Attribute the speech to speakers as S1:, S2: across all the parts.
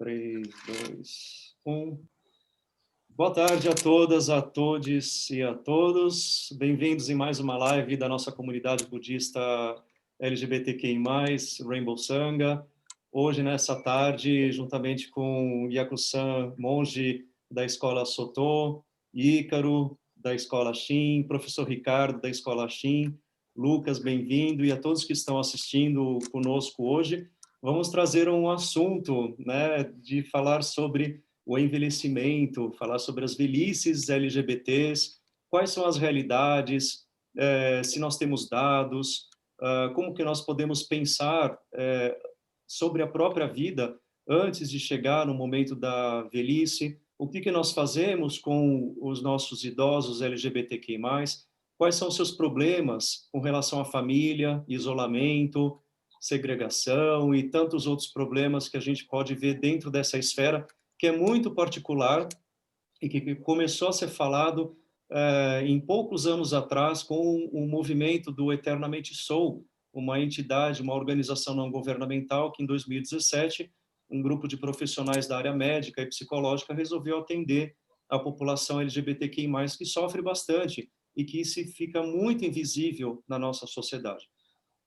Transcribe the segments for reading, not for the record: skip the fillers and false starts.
S1: 3, 2, 1. Boa tarde a todas, a todos e a todos. Bem-vindos em mais uma live da nossa comunidade budista LGBTQI+, Rainbow Sangha. Hoje, nessa tarde, juntamente com Yaku-san, monge da Escola Sotô, Ícaro, da Escola Shin, professor Ricardo, da Escola Shin, Lucas, bem-vindo, e a todos que estão assistindo conosco hoje. Vamos trazer um assunto, né, de falar sobre o envelhecimento, falar sobre as velhices LGBTs, quais são as realidades, se nós temos dados, como que nós podemos pensar sobre a própria vida antes de chegar no momento da velhice, o que que nós fazemos com os nossos idosos LGBTQI+, quais são os seus problemas com relação à família, isolamento, segregação e tantos outros problemas que a gente pode ver dentro dessa esfera, que é muito particular e que começou a ser falado em poucos anos atrás com o movimento do Eternamente Sou, uma entidade, uma organização não governamental que em 2017 um grupo de profissionais da área médica e psicológica resolveu atender a população LGBTQI+, que sofre bastante e que se fica muito invisível na nossa sociedade.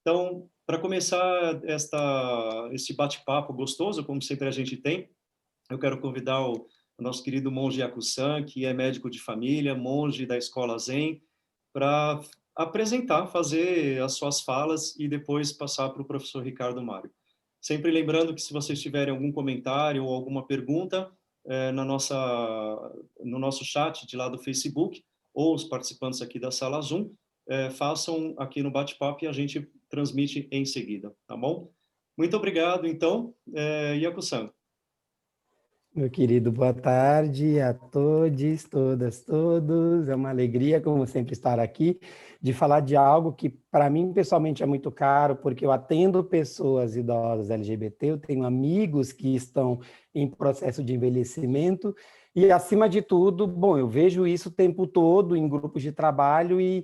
S1: Então, para começar esse bate-papo gostoso, como sempre a gente tem, eu quero convidar o nosso querido monge Yaku-san, que é médico de família, monge da Escola Zen, para apresentar, fazer as suas falas e depois passar para o professor Ricardo Mário. Sempre lembrando que se vocês tiverem algum comentário ou alguma pergunta no nosso chat de lá do Facebook, ou os participantes aqui da sala Zoom, façam aqui no bate-papo e a gente transmite em seguida, tá bom? Muito obrigado, então, Yaku-san.
S2: Meu querido, boa tarde a todos, todas, todos. É uma alegria, como sempre, estar aqui, de falar de algo que, para mim, pessoalmente, é muito caro, porque eu atendo pessoas idosas LGBT, eu tenho amigos que estão em processo de envelhecimento, e, acima de tudo, bom, eu vejo isso o tempo todo em grupos de trabalho e,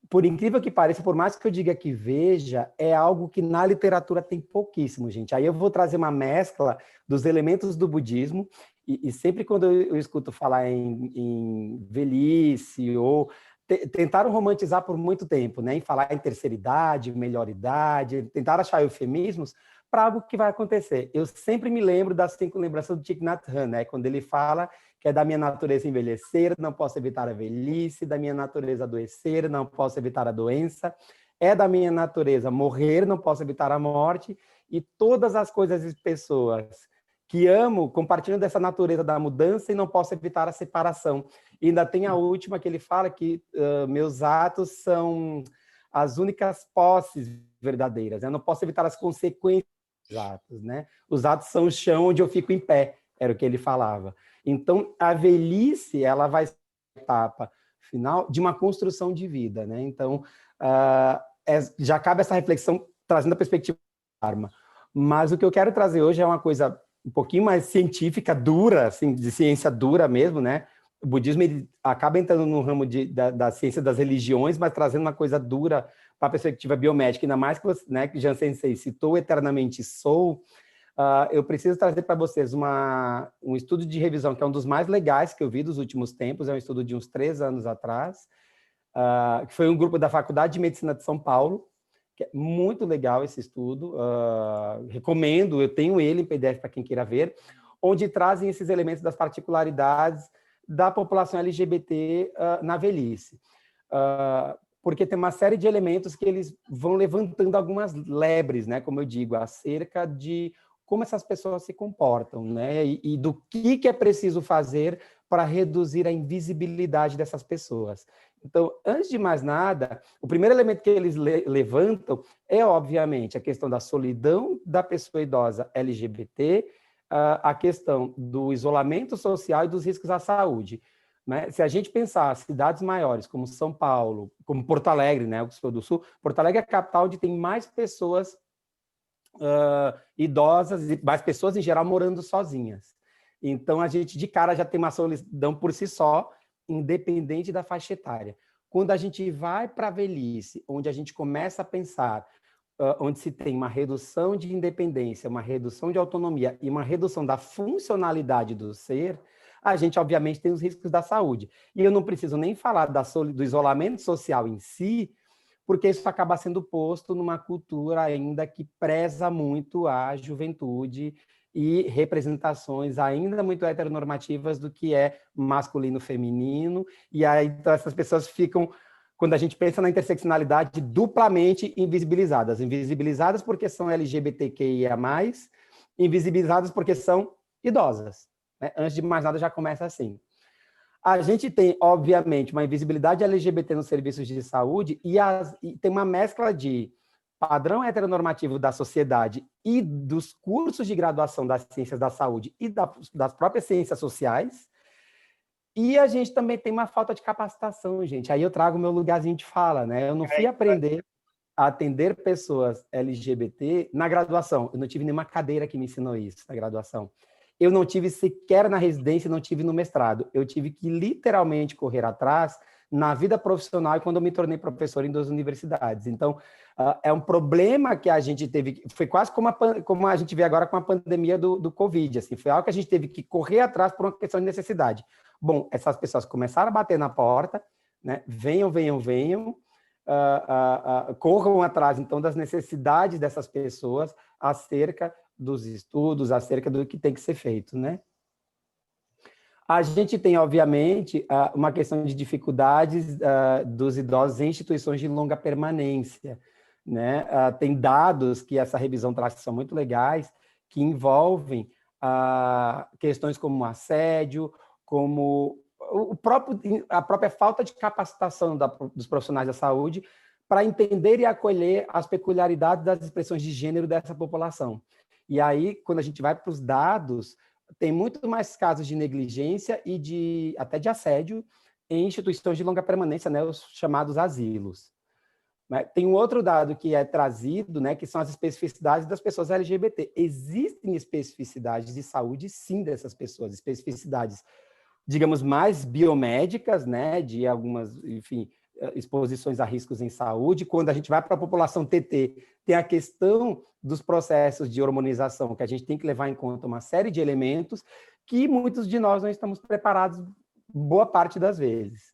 S2: por incrível que pareça, por mais que eu diga que veja, é algo que na literatura tem pouquíssimo, gente. Aí eu vou trazer uma mescla dos elementos do budismo, e sempre quando eu escuto falar em velhice, ou tentaram romantizar por muito tempo, né, em falar em terceira idade, melhor idade, tentaram achar eufemismos para algo que vai acontecer. Eu sempre me lembro das 5 lembranças do Thich Nhat Hanh, né, quando ele fala que é da minha natureza envelhecer, não posso evitar a velhice, da minha natureza adoecer, não posso evitar a doença, é da minha natureza morrer, não posso evitar a morte, e todas as coisas e pessoas que amo compartilham dessa natureza da mudança e não posso evitar a separação. E ainda tem a última que ele fala que meus atos são as únicas posses verdadeiras, eu não posso evitar as consequências dos atos, né? Os atos são o chão onde eu fico em pé, era o que ele falava. Então, a velhice, ela vai ser a etapa final de uma construção de vida, né? Então, já cabe essa reflexão trazendo a perspectiva da Dharma. Mas o que eu quero trazer hoje é uma coisa um pouquinho mais científica, dura, assim, de ciência dura mesmo, né? O budismo ele acaba entrando no ramo da ciência das religiões, mas trazendo uma coisa dura para a perspectiva biomédica, ainda mais que você, né, que Jan Sensei citou Eternamente Sou. Eu preciso trazer para vocês um estudo de revisão, que é um dos mais legais que eu vi dos últimos tempos, é um estudo de uns 3 anos atrás, que foi um grupo da Faculdade de Medicina de São Paulo, que é muito legal esse estudo, recomendo, eu tenho ele em PDF para quem queira ver, onde trazem esses elementos das particularidades da população LGBT na velhice. Porque tem uma série de elementos que eles vão levantando algumas lebres, né, como eu digo, acerca de como essas pessoas se comportam, né? E do que é preciso fazer para reduzir a invisibilidade dessas pessoas. Então, antes de mais nada, o primeiro elemento que eles levantam é, obviamente, a questão da solidão da pessoa idosa LGBT, a questão do isolamento social e dos riscos à saúde. Né? Se a gente pensar cidades maiores, como São Paulo, como Porto Alegre, né, o Sul do Sul, Porto Alegre é a capital onde tem mais pessoas idosas e mais pessoas em geral morando sozinhas. Então a gente de cara já tem uma solidão por si só, independente da faixa etária. Quando a gente vai para a velhice, onde a gente começa a pensar onde se tem uma redução de independência, uma redução de autonomia e uma redução da funcionalidade do ser, a gente, obviamente, tem os riscos da saúde. E eu não preciso nem falar do isolamento social em si, porque isso acaba sendo posto numa cultura ainda que preza muito a juventude e representações ainda muito heteronormativas do que é masculino-feminino, e aí então, essas pessoas ficam, quando a gente pensa na interseccionalidade, duplamente invisibilizadas. Invisibilizadas porque são LGBTQIA+, invisibilizadas porque são idosas. Né? Antes de mais nada, já começa assim. A gente tem, obviamente, uma invisibilidade LGBT nos serviços de saúde e tem uma mescla de padrão heteronormativo da sociedade e dos cursos de graduação das ciências da saúde e das próprias ciências sociais. E a gente também tem uma falta de capacitação, gente. Aí eu trago o meu lugarzinho de fala, né? Eu não fui aprender a atender pessoas LGBT na graduação. Eu não tive nenhuma cadeira que me ensinou isso na graduação. Eu não tive sequer na residência, não tive no mestrado. Eu tive que literalmente correr atrás na vida profissional e quando eu me tornei professor em 2 universidades. Então, é um problema que a gente teve, foi quase como a gente vê agora com a pandemia do Covid, assim, foi algo que a gente teve que correr atrás por uma questão de necessidade. Bom, essas pessoas começaram a bater na porta, né? Venham, corram atrás, então, das necessidades dessas pessoas acerca dos estudos, acerca do que tem que ser feito, né? A gente tem, obviamente, uma questão de dificuldades dos idosos em instituições de longa permanência, né? Tem dados que essa revisão traz que são muito legais, que envolvem questões como assédio, como a própria falta de capacitação dos profissionais da saúde para entender e acolher as peculiaridades das expressões de gênero dessa população. E aí, quando a gente vai para os dados, tem muito mais casos de negligência e até de assédio em instituições de longa permanência, né, os chamados asilos. Tem um outro dado que é trazido, né, que são as especificidades das pessoas LGBT. Existem especificidades de saúde, sim, dessas pessoas, especificidades, digamos, mais biomédicas, né, de algumas, enfim, exposições a riscos em saúde. Quando a gente vai para a população TT, tem a questão dos processos de hormonização, que a gente tem que levar em conta uma série de elementos que muitos de nós não estamos preparados boa parte das vezes.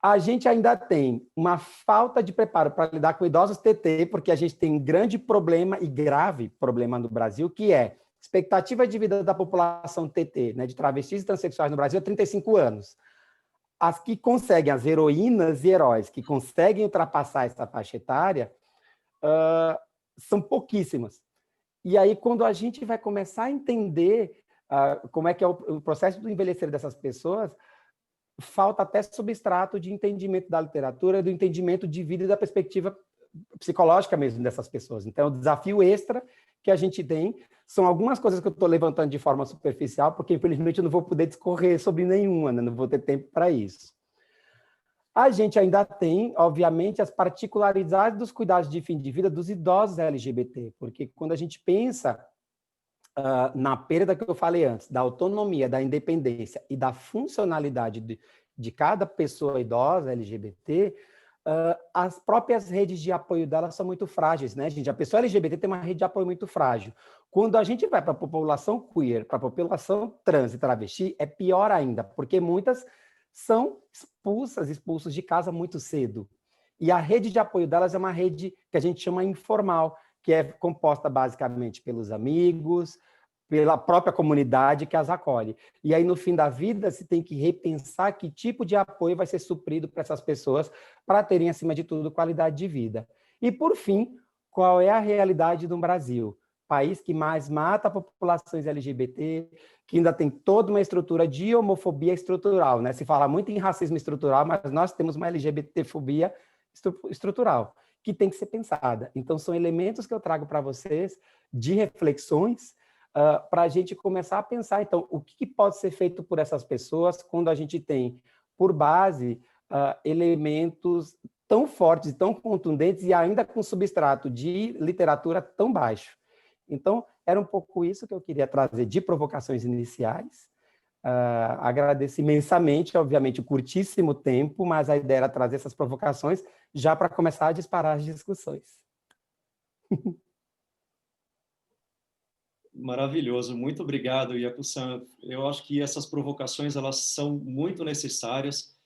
S2: A gente ainda tem uma falta de preparo para lidar com idosos TT, porque a gente tem um grande problema e grave problema no Brasil, que é expectativa de vida da população TT, né, de travestis e transexuais no Brasil, é 35 anos. As que conseguem, as heroínas e heróis que conseguem ultrapassar essa faixa etária, são pouquíssimas. E aí, quando a gente vai começar a entender como é que é o processo do envelhecer dessas pessoas, falta até substrato de entendimento da literatura, do entendimento de vida e da perspectiva psicológica mesmo dessas pessoas. Então, o desafio extra que a gente tem são algumas coisas que eu estou levantando de forma superficial, porque, infelizmente, eu não vou poder discorrer sobre nenhuma, né? Não vou ter tempo para isso. A gente ainda tem, obviamente, as particularidades dos cuidados de fim de vida dos idosos LGBT, porque quando a gente pensa na perda que eu falei antes, da autonomia, da independência e da funcionalidade de cada pessoa idosa LGBT, as próprias redes de apoio delas são muito frágeis, né, gente? A pessoa LGBT tem uma rede de apoio muito frágil. Quando a gente vai para a população queer, para a população trans e travesti, é pior ainda, porque muitas são expulsos de casa muito cedo. E a rede de apoio delas é uma rede que a gente chama informal, que é composta basicamente pelos amigos, pela própria comunidade que as acolhe. E aí, no fim da vida, se tem que repensar que tipo de apoio vai ser suprido para essas pessoas para terem, acima de tudo, qualidade de vida. E, por fim, qual é a realidade do Brasil? País que mais mata populações LGBT, que ainda tem toda uma estrutura de homofobia estrutural, né? Se fala muito em racismo estrutural, mas nós temos uma LGBTfobia estrutural, que tem que ser pensada. Então, são elementos que eu trago para vocês de reflexões para a gente começar a pensar, então, o que pode ser feito por essas pessoas quando a gente tem, por base, elementos tão fortes, tão contundentes e ainda com substrato de literatura tão baixo. Então, era um pouco isso que eu queria trazer de provocações iniciais. Agradeço imensamente, obviamente, o curtíssimo tempo, mas a ideia era trazer essas provocações já para começar a disparar as discussões.
S1: Maravilhoso, muito obrigado, Yaku-san. Eu acho que essas provocações elas são muito necessárias.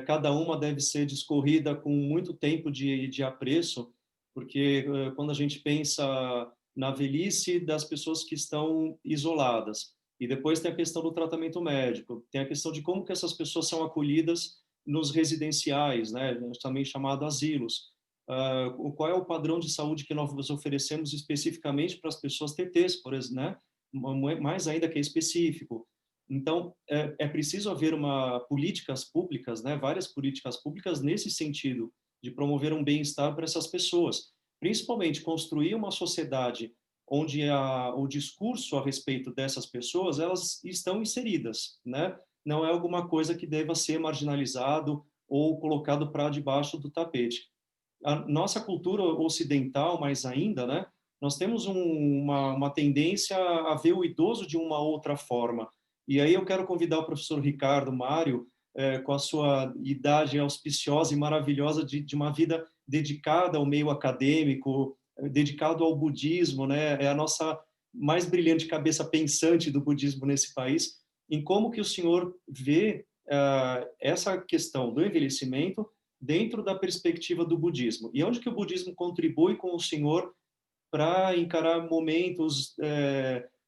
S1: Cada uma deve ser discorrida com muito tempo de apreço, porque quando a gente pensa na velhice das pessoas que estão isoladas, e depois tem a questão do tratamento médico, tem a questão de como que essas pessoas são acolhidas nos residenciais, né, também chamado asilos. Qual é o padrão de saúde que nós oferecemos especificamente para as pessoas TTs, por exemplo, né? Mais ainda que é específico. Então, é preciso haver políticas públicas, né? Várias políticas públicas nesse sentido, de promover um bem-estar para essas pessoas. Principalmente, construir uma sociedade onde o discurso a respeito dessas pessoas, elas estão inseridas, né? Não é alguma coisa que deva ser marginalizado ou colocado para debaixo do tapete. A nossa cultura ocidental, mais ainda, né? Nós temos uma tendência a ver o idoso de uma outra forma. E aí eu quero convidar o professor Ricardo Mário, com a sua idade auspiciosa e maravilhosa de uma vida dedicada ao meio acadêmico, dedicado ao budismo, né? É a nossa mais brilhante cabeça pensante do budismo nesse país, em como que o senhor vê essa questão do envelhecimento dentro da perspectiva do budismo. E onde que o budismo contribui com o senhor para encarar momentos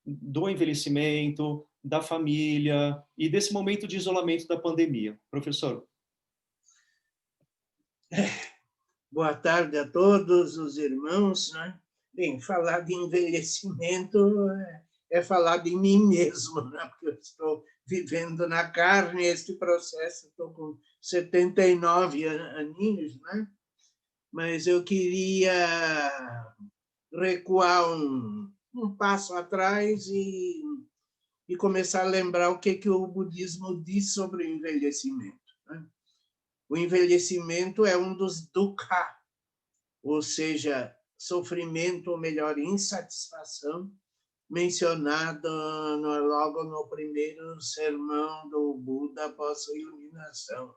S1: do envelhecimento, da família e desse momento de isolamento da pandemia? Professor.
S3: Boa tarde a todos os irmãos, né? Bem, falar de envelhecimento é falar de mim mesmo, né? Porque eu estou vivendo na carne este processo, estou com 79 aninhos, né? Mas eu queria recuar um passo atrás e começar a lembrar o que o budismo diz sobre o envelhecimento, né? O envelhecimento é um dos dukkha, ou seja, sofrimento, ou melhor, insatisfação, mencionado logo no primeiro sermão do Buda após sua iluminação.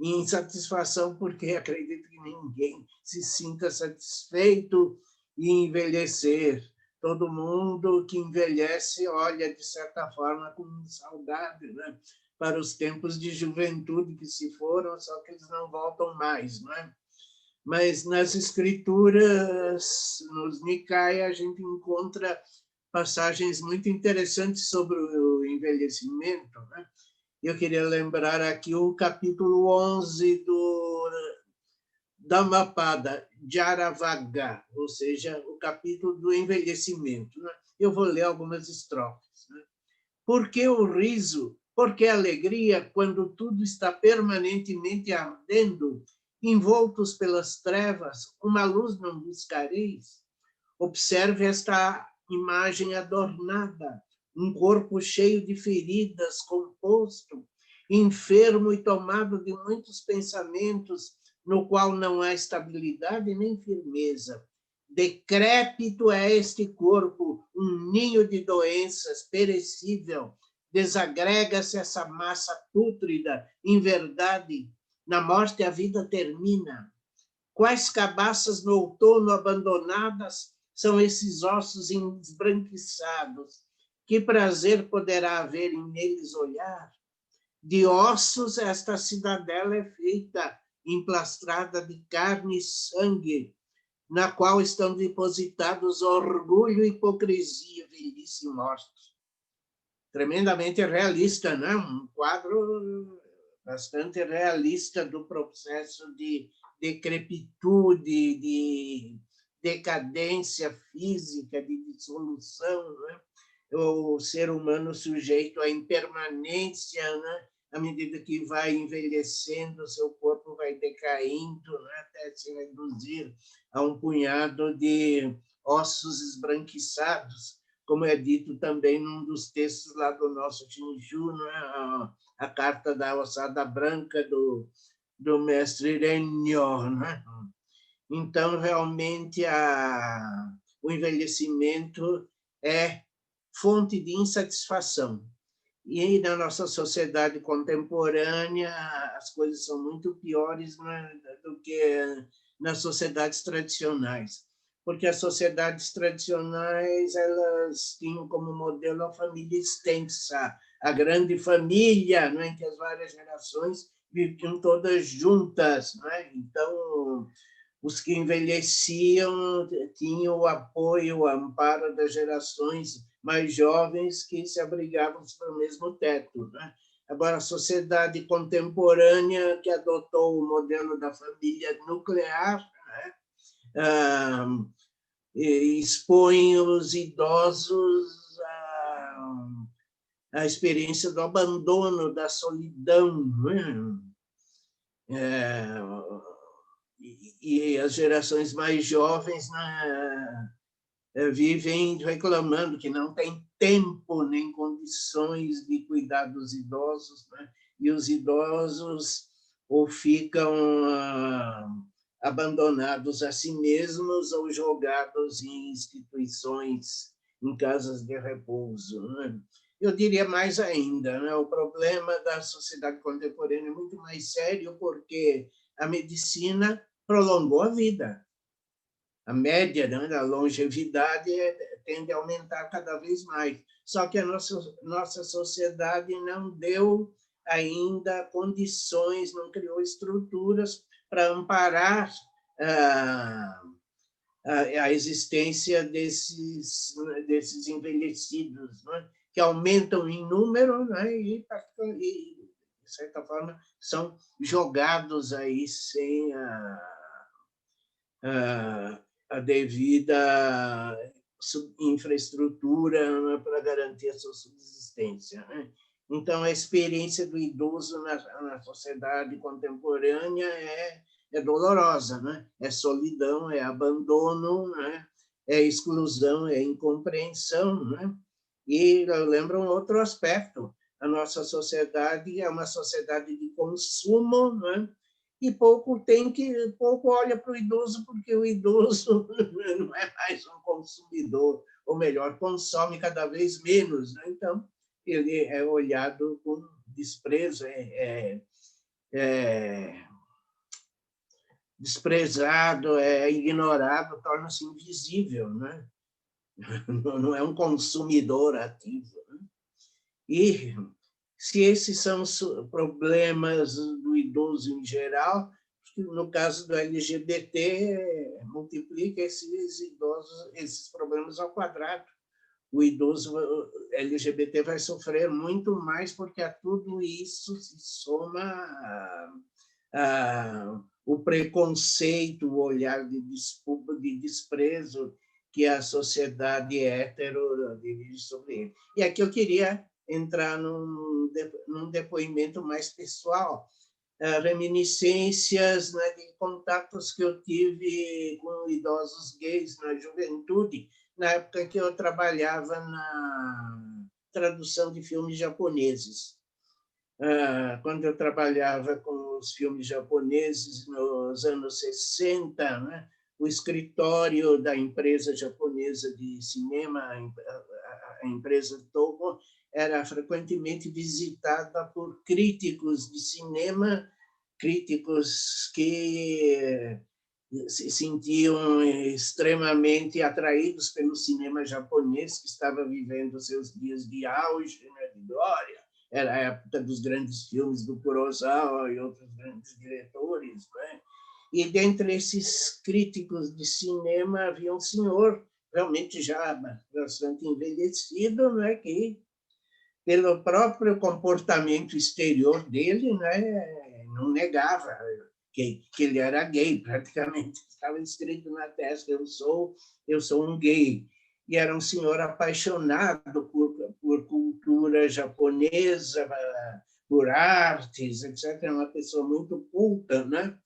S3: Insatisfação porque acredito que ninguém se sinta satisfeito em envelhecer. Todo mundo que envelhece olha, de certa forma, com saudade, né? Para os tempos de juventude que se foram, só que eles não voltam mais, não é? Mas nas escrituras, nos Nikaya, a gente encontra passagens muito interessantes sobre o envelhecimento, né? Eu queria lembrar aqui o capítulo 11 do Dhammapada, Jaravaga, ou seja, o capítulo do envelhecimento, né? Eu vou ler algumas estrofes, né? Por que o riso? Por que a alegria quando tudo está permanentemente ardendo? Envoltos pelas trevas, uma luz não buscareis? Observe esta imagem adornada, um corpo cheio de feridas, composto, enfermo e tomado de muitos pensamentos, no qual não há estabilidade nem firmeza. Decrépito é este corpo, um ninho de doenças, perecível. Desagrega-se essa massa pútrida, em verdade, na morte a vida termina. Quais cabaças no outono abandonadas são esses ossos esbranquiçados? Que prazer poderá haver em neles olhar? De ossos esta cidadela é feita, emplastrada de carne e sangue, na qual estão depositados orgulho, hipocrisia, velhice e morte. Tremendamente realista, né? Um quadro bastante realista do processo de decrepitude, de decadência física, de dissolução, né? O ser humano sujeito à impermanência, né? À medida que vai envelhecendo, seu corpo vai decaindo, né? Até se reduzir a um punhado de ossos esbranquiçados, como é dito também num dos textos lá do nosso Shinju, né? A carta da ossada branca do mestre Renyo, né? Então, realmente, o envelhecimento é fonte de insatisfação. E na nossa sociedade contemporânea, as coisas são muito piores, né, do que nas sociedades tradicionais. porque as sociedades tradicionais elas tinham como modelo a família extensa, a grande família, não é? Em que as várias gerações viviam todas juntas. Não é? Então, os que envelheciam tinham o apoio, o amparo das gerações mais jovens que se abrigavam sob o mesmo teto. Né? Agora, a sociedade contemporânea, que adotou o modelo da família nuclear, né? Expõe os idosos à experiência do abandono, da solidão. Né? E as gerações mais jovens, né, vivem reclamando que não tem tempo nem condições de cuidar dos idosos, né? E os idosos ou ficam abandonados a si mesmos ou jogados em instituições, em casas de repouso. Né? Eu diria mais ainda, né? O problema da sociedade contemporânea é muito mais sério porque a medicina prolongou a vida. A média, né, da longevidade tende a aumentar cada vez mais. Só que a nossa sociedade não deu ainda condições, não criou estruturas para amparar a existência desses envelhecidos, né, que aumentam em número, né, e, de certa forma, são jogados aí sem a devida infraestrutura para garantir a sua subsistência. Né? Então, a experiência do idoso na sociedade contemporânea é dolorosa, né? É solidão, é abandono, né? É exclusão, é incompreensão. Né? E eu lembro um outro aspecto. A nossa sociedade é uma sociedade de consumo, né? E pouco olha para o idoso, porque o idoso não é mais um consumidor, ou melhor, consome cada vez menos. Né? Então, ele é olhado com desprezo, desprezado, é ignorado, torna-se invisível. Né? Não é um consumidor ativo. Né? E se esses são os problemas do idoso em geral, no caso do LGBT, multiplica esses problemas ao quadrado. O idoso LGBT vai sofrer muito mais, porque a tudo isso se soma o preconceito, o olhar de desprezo que a sociedade hétero dirige sobre ele. E aqui eu queria entrar num depoimento mais pessoal, reminiscências, né, de contatos que eu tive com idosos gays na juventude, na época que eu trabalhava na tradução de filmes japoneses. Quando eu trabalhava com os filmes japoneses nos anos 60, né, o escritório da empresa japonesa de cinema, a empresa Toho, era frequentemente visitada por críticos de cinema, críticos que se sentiam extremamente atraídos pelo cinema japonês, que estava vivendo seus dias de auge, né, de glória. Era a época dos grandes filmes do Kurosawa e outros grandes diretores. Né? E dentre esses críticos de cinema havia um senhor, realmente já bastante envelhecido, né, que, pelo próprio comportamento exterior dele, né, não negava que ele era gay, praticamente. Estava escrito na testa, eu sou um gay. E era um senhor apaixonado por cultura japonesa, por artes, etc. Uma pessoa muito culta, né?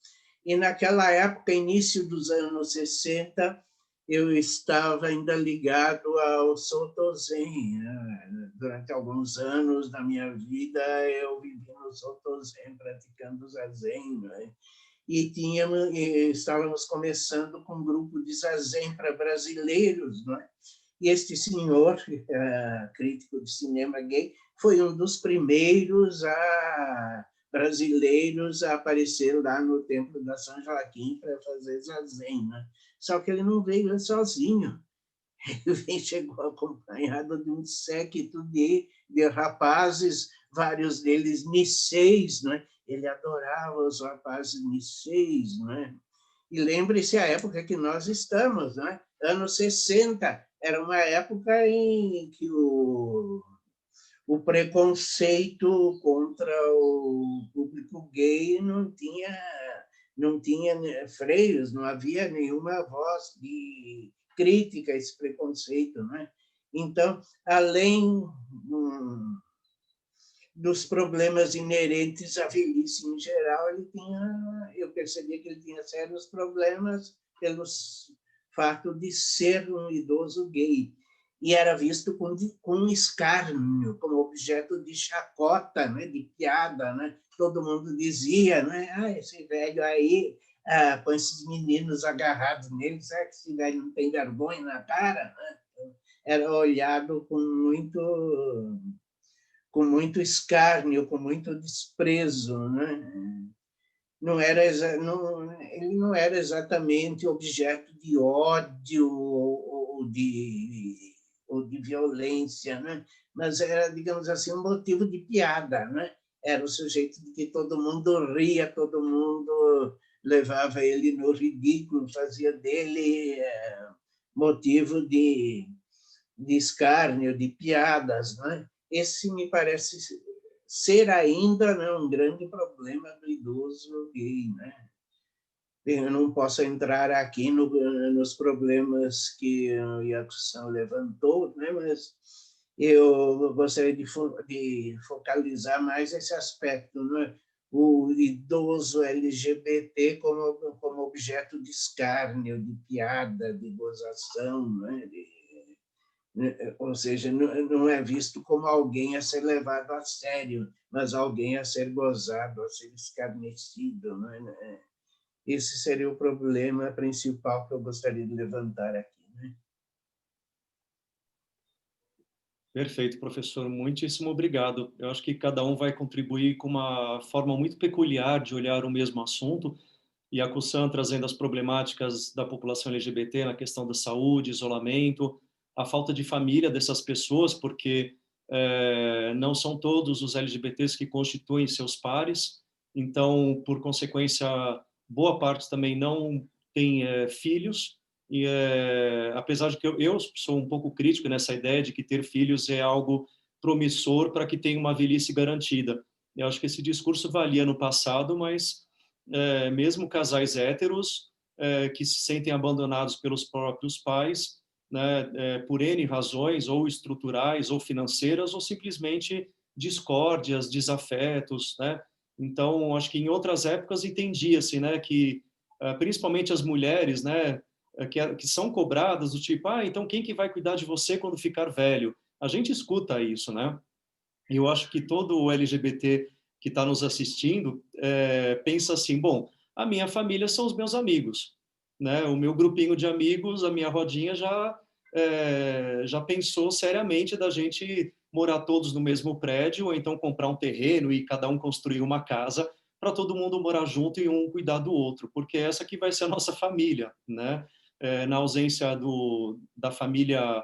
S3: E naquela época, início dos anos 60, eu estava ainda ligado ao Soto Zen. Né? Durante alguns anos da minha vida, eu vivi no Soto Zen, praticando Zazen. Né? E estávamos começando com um grupo de Zazen para brasileiros. Né? E este senhor, crítico de cinema gay, foi um dos primeiros a brasileiros a aparecer lá no Templo da São Joaquim para fazer zazen, né? Só que ele não veio sozinho. Ele chegou acompanhado de um séquito de rapazes, vários deles niceis, né? Ele adorava os rapazes niceis, né? E lembre-se a época que nós estamos, né? Anos 60, era uma época em que o preconceito contra o público gay não tinha freios, não havia nenhuma voz de crítica a esse preconceito, né? Então, além dos problemas inerentes à velhice em geral, eu percebi que ele tinha sérios problemas pelo fato de ser um idoso gay, e era visto com escárnio, como objeto de chacota, né, de piada, né? Todo mundo dizia, né? Esse velho aí põe esses meninos agarrados nele, será que esse velho não tem vergonha na cara? Né? Era olhado com muito escárnio, com muito desprezo, né? Ele não era exatamente objeto de ódio ou de violência, né? Mas era, digamos assim, um motivo de piada, né? Era o sujeito de que todo mundo ria, todo mundo levava ele no ridículo, fazia dele motivo de escárnio, de piadas, né? Esse me parece ser ainda, né, um grande problema do idoso gay, né? Eu não posso entrar aqui nos problemas que o Iaco-san levantou, né? Mas eu gostaria de focalizar mais esse aspecto, né? O idoso LGBT como objeto de escárnio, de piada, de gozação, né? Ou seja, não é visto como alguém a ser levado a sério, mas alguém a ser gozado, a ser escarnecido, né? Esse seria o problema principal que eu gostaria de levantar aqui, né?
S1: Perfeito, professor. Muitíssimo obrigado. Eu acho que cada um vai contribuir com uma forma muito peculiar de olhar o mesmo assunto, e a Kusan trazendo as problemáticas da população LGBT na questão da saúde, isolamento, a falta de família dessas pessoas, porque não são todos os LGBTs que constituem seus pares, então, por consequência, boa parte também não tem filhos, e apesar de que eu sou um pouco crítico nessa ideia de que ter filhos é algo promissor para que tenha uma velhice garantida. Eu acho que esse discurso valia no passado, mas mesmo casais héteros que se sentem abandonados pelos próprios pais, né, por N razões, ou estruturais, ou financeiras, ou simplesmente discórdias, desafetos, né? Então, acho que em outras épocas entendia-se, né, que principalmente as mulheres, né, que são cobradas do tipo, então quem que vai cuidar de você quando ficar velho? A gente escuta isso, né? E eu acho que todo o LGBT que está nos assistindo pensa assim, bom, a minha família são os meus amigos, né? O meu grupinho de amigos, a minha rodinha já pensou seriamente da gente morar todos no mesmo prédio, ou então comprar um terreno e cada um construir uma casa para todo mundo morar junto e um cuidar do outro, porque essa que vai ser a nossa família, né? Na ausência da família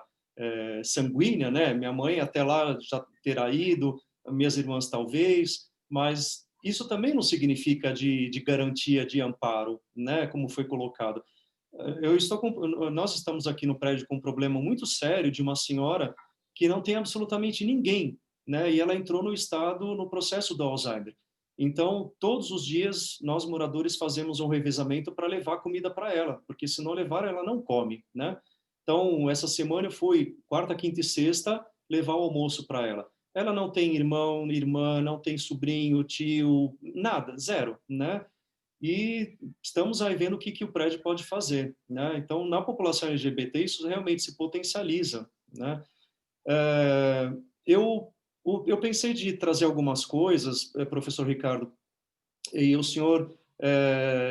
S1: sanguínea, né? Minha mãe até lá já terá ido, minhas irmãs talvez, mas isso também não significa de garantia de amparo, né? Como foi colocado. Nós estamos aqui no prédio com um problema muito sério de uma senhora que não tem absolutamente ninguém, né? E ela entrou no processo do Alzheimer. Então, todos os dias, nós moradores fazemos um revezamento para levar comida para ela, porque se não levar, ela não come, né? Então, essa semana eu fui, quarta, quinta e sexta, levar o almoço para ela. Ela não tem irmão, irmã, não tem sobrinho, tio, nada, zero, né? E estamos aí vendo o que o prédio pode fazer, né? Então, na população LGBT, isso realmente se potencializa, né? Eu pensei de trazer algumas coisas, professor Ricardo, e o senhor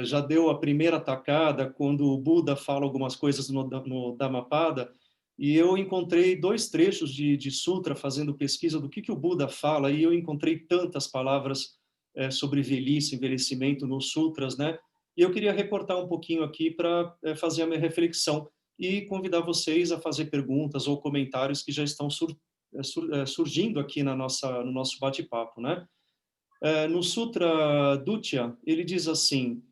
S1: já deu a primeira tacada quando o Buda fala algumas coisas no Dhammapada, e eu encontrei 2 trechos de sutra fazendo pesquisa do que o Buda fala, e eu encontrei tantas palavras sobre velhice, envelhecimento nos sutras, né? E eu queria recortar um pouquinho aqui para fazer a minha reflexão e convidar vocês a fazer perguntas ou comentários que já estão surgindo aqui no nosso bate-papo, né? No Sutra Dutya, ele diz assim,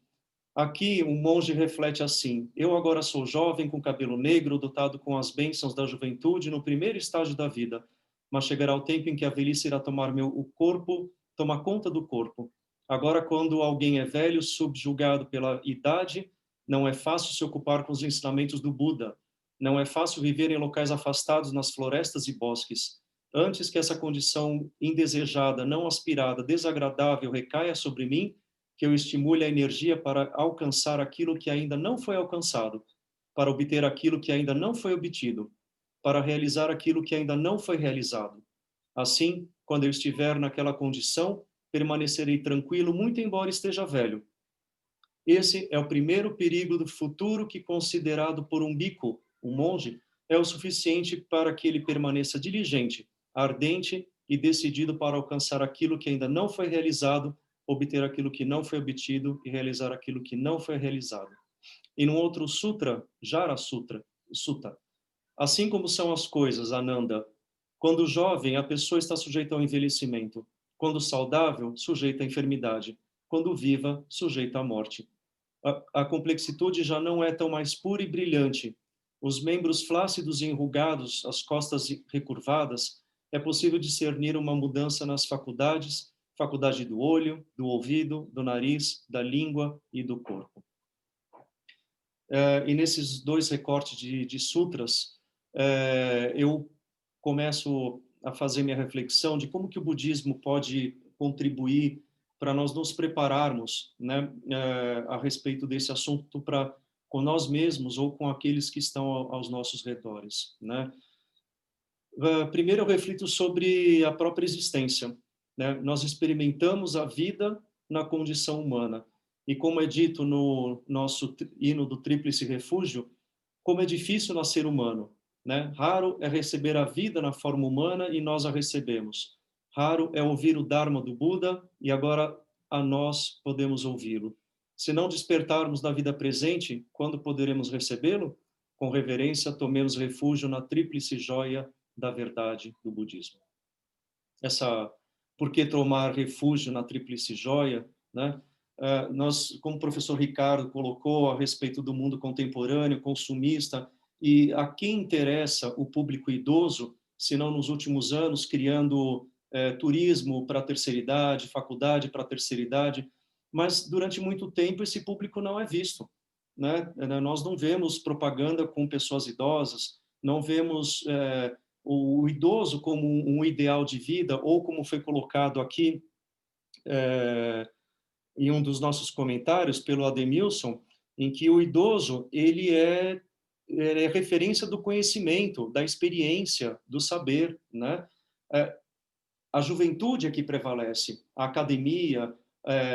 S1: aqui um monge reflete assim, eu agora sou jovem, com cabelo negro, dotado com as bênçãos da juventude no primeiro estágio da vida, mas chegará o tempo em que a velhice irá tomar o corpo, tomar conta do corpo. Agora, quando alguém é velho, subjugado pela idade, não é fácil se ocupar com os ensinamentos do Buda, não é fácil viver em locais afastados nas florestas e bosques. Antes que essa condição indesejada, não aspirada, desagradável recaia sobre mim, que eu estimule a energia para alcançar aquilo que ainda não foi alcançado, para obter aquilo que ainda não foi obtido, para realizar aquilo que ainda não foi realizado. Assim, quando eu estiver naquela condição, permanecerei tranquilo, muito embora esteja velho. Esse é o primeiro perigo do futuro que, considerado por um bhikkhu, um monge, é o suficiente para que ele permaneça diligente, ardente e decidido para alcançar aquilo que ainda não foi realizado, obter aquilo que não foi obtido e realizar aquilo que não foi realizado. E num outro sutra, Jara Sutra, Sutta, assim como são as coisas, Ananda, quando jovem, a pessoa está sujeita ao envelhecimento, quando saudável, sujeita à enfermidade, quando viva, sujeita à morte. A complexitude já não é tão mais pura e brilhante. Os membros flácidos e enrugados, as costas recurvadas, é possível discernir uma mudança nas faculdades, faculdade do olho, do ouvido, do nariz, da língua e do corpo. E nesses dois recortes de sutras, eu começo a fazer minha reflexão de como que o budismo pode contribuir para nós nos prepararmos, né, a respeito desse assunto com nós mesmos ou com aqueles que estão aos nossos redores, né? Primeiro eu reflito sobre a própria existência, né? Nós experimentamos a vida na condição humana. E como é dito no nosso hino do Tríplice Refúgio, como é difícil nascer humano, né? Raro é receber a vida na forma humana e nós a recebemos. Raro é ouvir o Dharma do Buda e agora a nós podemos ouvi-lo. Se não despertarmos da vida presente, quando poderemos recebê-lo? Com reverência, tomemos refúgio na tríplice joia da verdade do budismo. Por que tomar refúgio na tríplice joia, né? Nós, como o professor Ricardo colocou a respeito do mundo contemporâneo, consumista, e a quem interessa o público idoso, se não nos últimos anos, criando turismo para a terceira idade, faculdade para a terceira idade, mas durante muito tempo esse público não é visto, né? Nós não vemos propaganda com pessoas idosas, não vemos o idoso como um ideal de vida, ou como foi colocado aqui em um dos nossos comentários pelo Ademilson, em que o idoso ele é referência do conhecimento, da experiência, do saber, né? A juventude é que prevalece, a academia,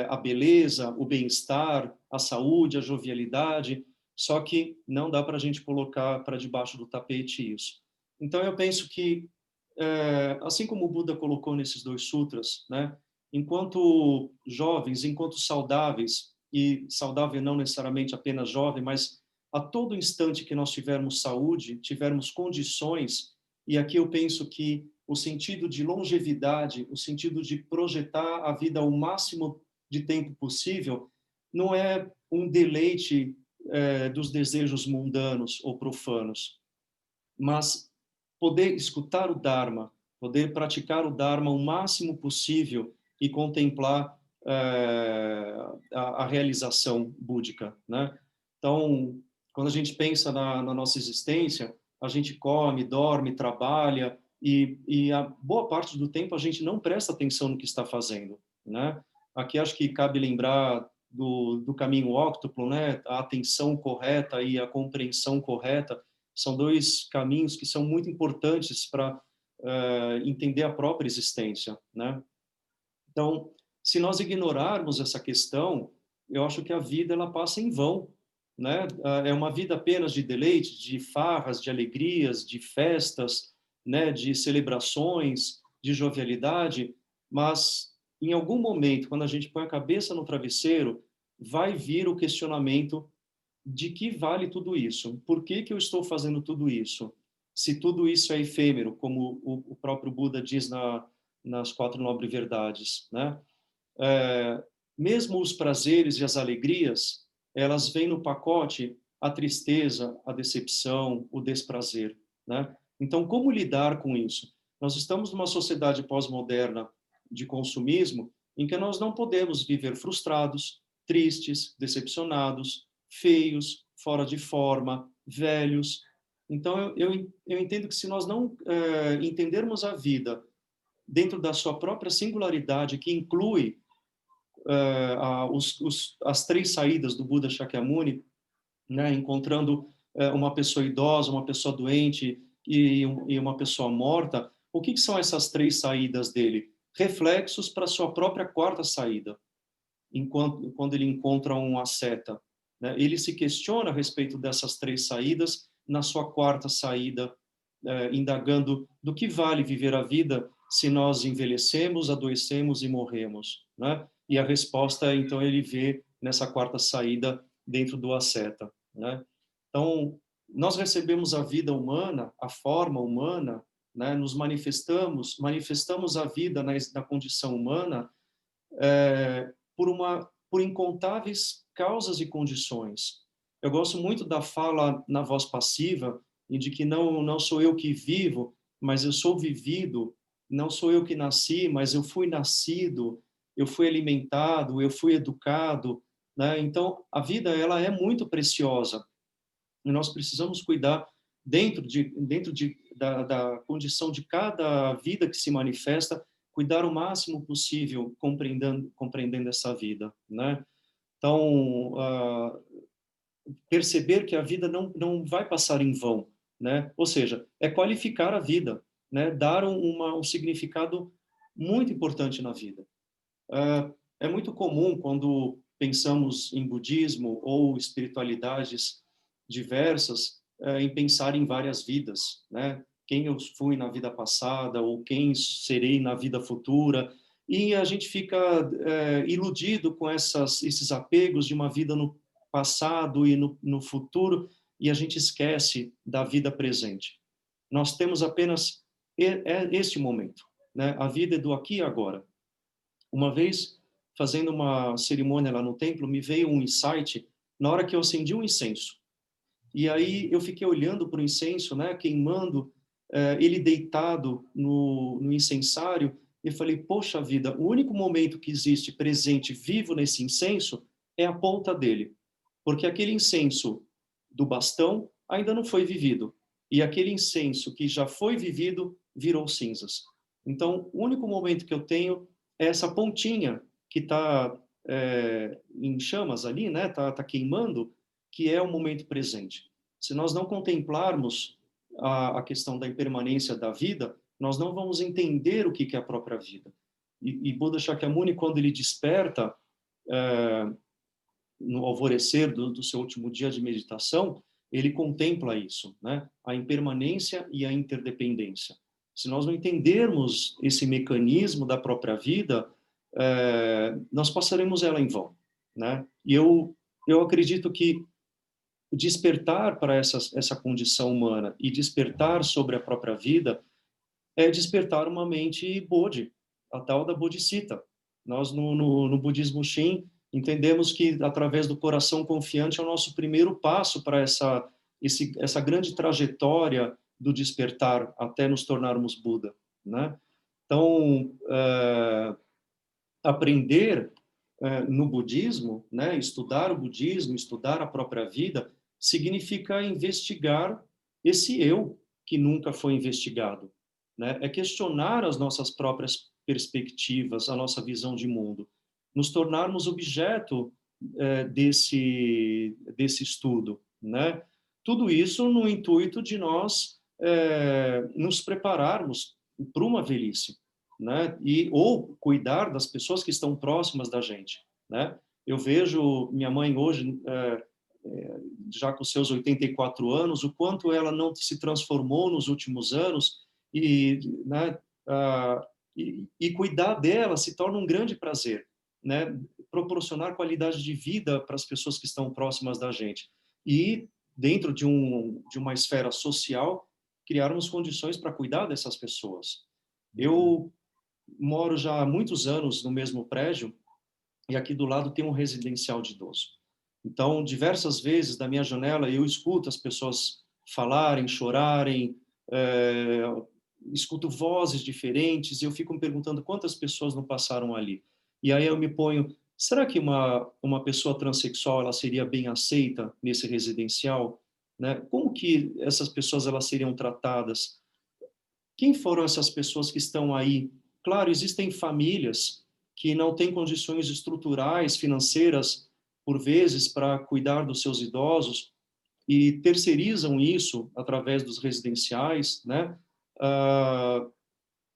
S1: a beleza, o bem-estar, a saúde, a jovialidade, só que não dá para a gente colocar para debaixo do tapete isso. Então eu penso que, assim como o Buda colocou nesses dois sutras, né, enquanto jovens, enquanto saudáveis, e saudável não necessariamente apenas jovem, mas a todo instante que nós tivermos saúde, tivermos condições, e aqui eu penso que o sentido de longevidade, o sentido de projetar a vida o máximo de tempo possível, não é um deleite dos desejos mundanos ou profanos, mas poder escutar o Dharma, poder praticar o Dharma o máximo possível e contemplar a realização búdica, né? Então, quando a gente pensa na nossa existência, a gente come, dorme, trabalha, e a boa parte do tempo a gente não presta atenção no que está fazendo, né? Aqui acho que cabe lembrar do caminho óctuplo, né? A atenção correta e a compreensão correta são dois caminhos que são muito importantes para entender a própria existência, né? Então, se nós ignorarmos essa questão, eu acho que a vida ela passa em vão, né? É uma vida apenas de deleite, de farras, de alegrias, de festas, né? De celebrações, de jovialidade, mas em algum momento, quando a gente põe a cabeça no travesseiro, vai vir o questionamento de que vale tudo isso? Por que que eu estou fazendo tudo isso? Se tudo isso é efêmero, como o próprio Buda diz nas quatro nobres verdades, né? Mesmo os prazeres e as alegrias, elas vêm no pacote a tristeza, a decepção, o desprazer, né? Então, como lidar com isso? Nós estamos numa sociedade pós-moderna de consumismo em que nós não podemos viver frustrados, tristes, decepcionados, feios, fora de forma, velhos. Então, eu entendo que se nós não entendermos a vida dentro da sua própria singularidade, que inclui as três saídas do Buda Shakyamuni, né, encontrando uma pessoa idosa, uma pessoa doente e uma pessoa morta, o que são essas três saídas dele? Reflexos para a sua própria quarta saída, quando ele encontra um asceta, né? Ele se questiona a respeito dessas três saídas na sua quarta saída, indagando do que vale viver a vida se nós envelhecemos, adoecemos e morremos, né? E a resposta, então, ele vê nessa quarta saída dentro do asceta, né? Então, nós recebemos a vida humana, a forma humana, né? Nos manifestamos a vida na condição humana por incontáveis causas e condições. Eu gosto muito da fala na voz passiva, de que não sou eu que vivo, mas eu sou vivido, não sou eu que nasci, mas eu fui nascido, eu fui alimentado, eu fui educado, né? Então, a vida ela é muito preciosa e nós precisamos cuidar da condição de cada vida que se manifesta, cuidar o máximo possível compreendendo essa vida, né? Então, perceber que a vida não vai passar em vão, né? Ou seja, é qualificar a vida, né? Dar um significado muito importante na vida. É muito comum quando pensamos em budismo ou espiritualidades diversas, em pensar em várias vidas, né? Quem eu fui na vida passada ou quem serei na vida futura, e a gente fica iludido com esses apegos de uma vida no passado e no futuro, e a gente esquece da vida presente. Nós temos apenas este momento, né? A vida é do aqui e agora. Uma vez, fazendo uma cerimônia lá no templo, me veio um insight na hora que eu acendi um incenso. E aí eu fiquei olhando para o incenso, né, queimando, ele deitado no incensário, e falei, poxa vida, o único momento que existe presente, vivo nesse incenso, é a ponta dele. Porque aquele incenso do bastão ainda não foi vivido. E aquele incenso que já foi vivido virou cinzas. Então, o único momento que eu tenho é essa pontinha que está em chamas ali, né? Tá queimando, que é o momento presente. Se nós não contemplarmos a questão da impermanência da vida, nós não vamos entender o que é a própria vida. E Buda Shakyamuni, quando ele desperta no alvorecer do seu último dia de meditação, ele contempla isso, né? A impermanência e a interdependência. Se nós não entendermos esse mecanismo da própria vida, nós passaremos ela em vão, né? E eu acredito que despertar para essa condição humana e despertar sobre a própria vida é despertar uma mente Bodhi, a tal da Bodhisattva. Nós, no budismo Shin, entendemos que, através do coração confiante, é o nosso primeiro passo para essa grande trajetória do despertar até nos tornarmos Buda, né? Então, aprender no budismo, né, estudar o budismo, estudar a própria vida, significa investigar esse eu que nunca foi investigado, né? É questionar as nossas próprias perspectivas, a nossa visão de mundo, nos tornarmos objeto desse estudo, né? Tudo isso no intuito de nós nos prepararmos para uma velhice, né? Ou cuidar das pessoas que estão próximas da gente, né? Eu vejo minha mãe hoje, já com seus 84 anos, o quanto ela não se transformou nos últimos anos e, né, e cuidar dela se torna um grande prazer, né? Proporcionar qualidade de vida para as pessoas que estão próximas da gente. E, dentro de uma esfera social, criarmos condições para cuidar dessas pessoas. Eu moro já há muitos anos no mesmo prédio, e aqui do lado tem um residencial de idoso. Então, diversas vezes da minha janela eu escuto as pessoas falarem, chorarem, escuto vozes diferentes, e eu fico me perguntando quantas pessoas não passaram ali. E aí eu me ponho, será que uma pessoa transexual ela seria bem aceita nesse residencial? Né? Como que essas pessoas elas seriam tratadas? Quem foram essas pessoas que estão aí? Claro, existem famílias que não têm condições estruturais, financeiras, por vezes, para cuidar dos seus idosos e terceirizam isso através dos residenciais, né?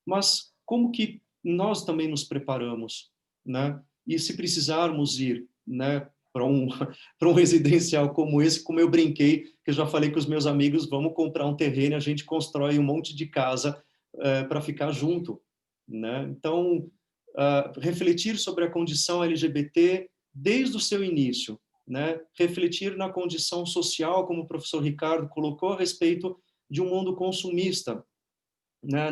S1: Mas como que nós também nos preparamos, né? E se precisarmos ir, né, para para um residencial como esse, como eu brinquei, que eu já falei com os meus amigos, vamos comprar um terreno, a gente constrói um monte de casa para ficar junto, né? Então, refletir sobre a condição LGBT desde o seu início, né? Refletir na condição social, como o professor Ricardo colocou, a respeito de um mundo consumista, né?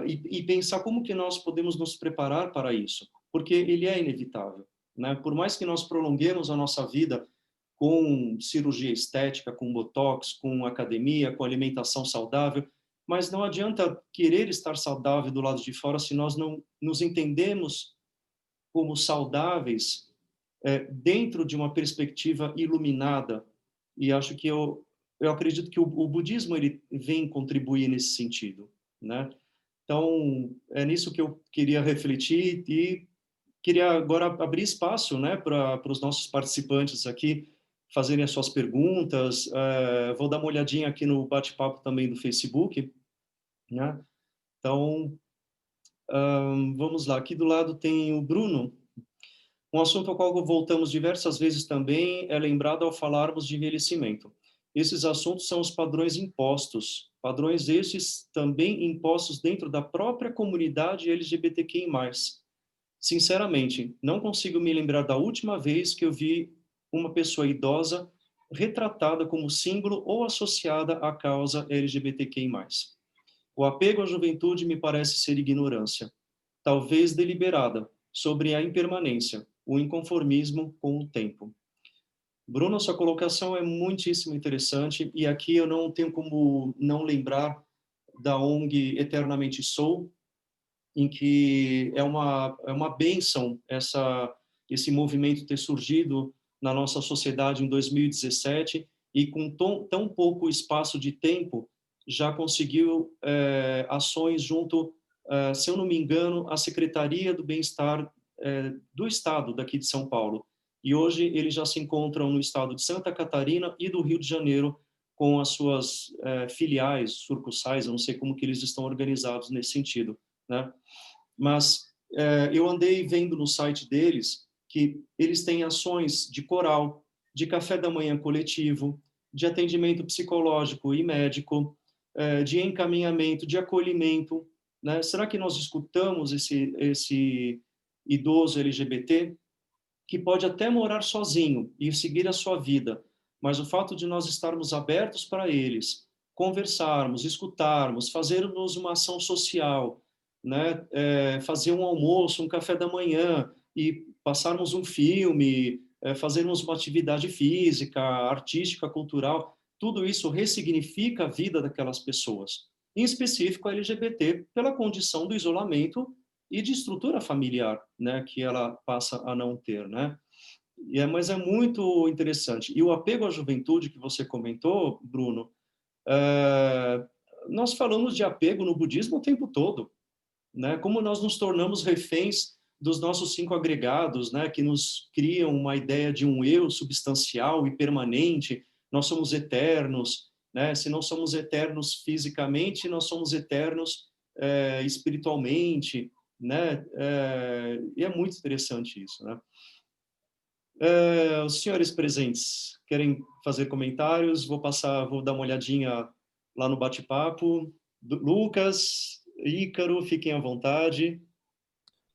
S1: E pensar como que nós podemos nos preparar para isso, porque ele é inevitável, né? Por mais que nós prolonguemos a nossa vida com cirurgia estética, com botox, com academia, com alimentação saudável, mas não adianta querer estar saudável do lado de fora se nós não nos entendemos como saudáveis dentro de uma perspectiva iluminada. E acho que eu acredito que o budismo ele vem contribuir nesse sentido, né? Então, é nisso que eu queria refletir e queria agora abrir espaço, né, para os nossos participantes aqui fazerem as suas perguntas. Vou dar uma olhadinha aqui no bate-papo também do Facebook, né? Então, vamos lá. Aqui do lado tem o Bruno. Um assunto ao qual voltamos diversas vezes também é lembrado ao falarmos de envelhecimento. Esses assuntos são os padrões impostos, padrões esses também impostos dentro da própria comunidade LGBTQI+. Sinceramente, não consigo me lembrar da última vez que eu vi uma pessoa idosa retratada como símbolo ou associada à causa LGBTQI+. O apego à juventude me parece ser ignorância, talvez deliberada, sobre a impermanência, o inconformismo com o tempo. Bruno, sua colocação é muitíssimo interessante e aqui eu não tenho como não lembrar da ONG Eternamente Sou, em que é uma bênção esse movimento ter surgido na nossa sociedade em 2017 e com tão pouco espaço de tempo já conseguiu ações junto, se eu não me engano, à Secretaria do Bem-Estar do Estado daqui de São Paulo. E hoje eles já se encontram no estado de Santa Catarina e do Rio de Janeiro com as suas filiais, sucursais, eu não sei como que eles estão organizados nesse sentido, né? Mas eu andei vendo no site deles que eles têm ações de coral, de café da manhã coletivo, de atendimento psicológico e médico, de encaminhamento, de acolhimento, né? Será que nós escutamos esse idoso LGBT que pode até morar sozinho e seguir a sua vida, mas o fato de nós estarmos abertos para eles, conversarmos, escutarmos, fazermos uma ação social, né? Fazer um almoço, um café da manhã e passarmos um filme, fazermos uma atividade física, artística, cultural, tudo isso ressignifica a vida daquelas pessoas, em específico a LGBT, pela condição do isolamento e de estrutura familiar, né, que ela passa a não ter, né? Mas é muito interessante. E o apego à juventude que você comentou, Bruno, nós falamos de apego no budismo o tempo todo, né? Como nós nos tornamos reféns dos nossos 5 agregados, né? Que nos criam uma ideia de um eu substancial e permanente. Nós somos eternos, né? Se não somos eternos fisicamente, nós somos eternos espiritualmente, né? E é muito interessante isso, né? Os senhores presentes querem fazer comentários? Vou dar uma olhadinha lá no bate-papo. Lucas, Ícaro, fiquem à vontade.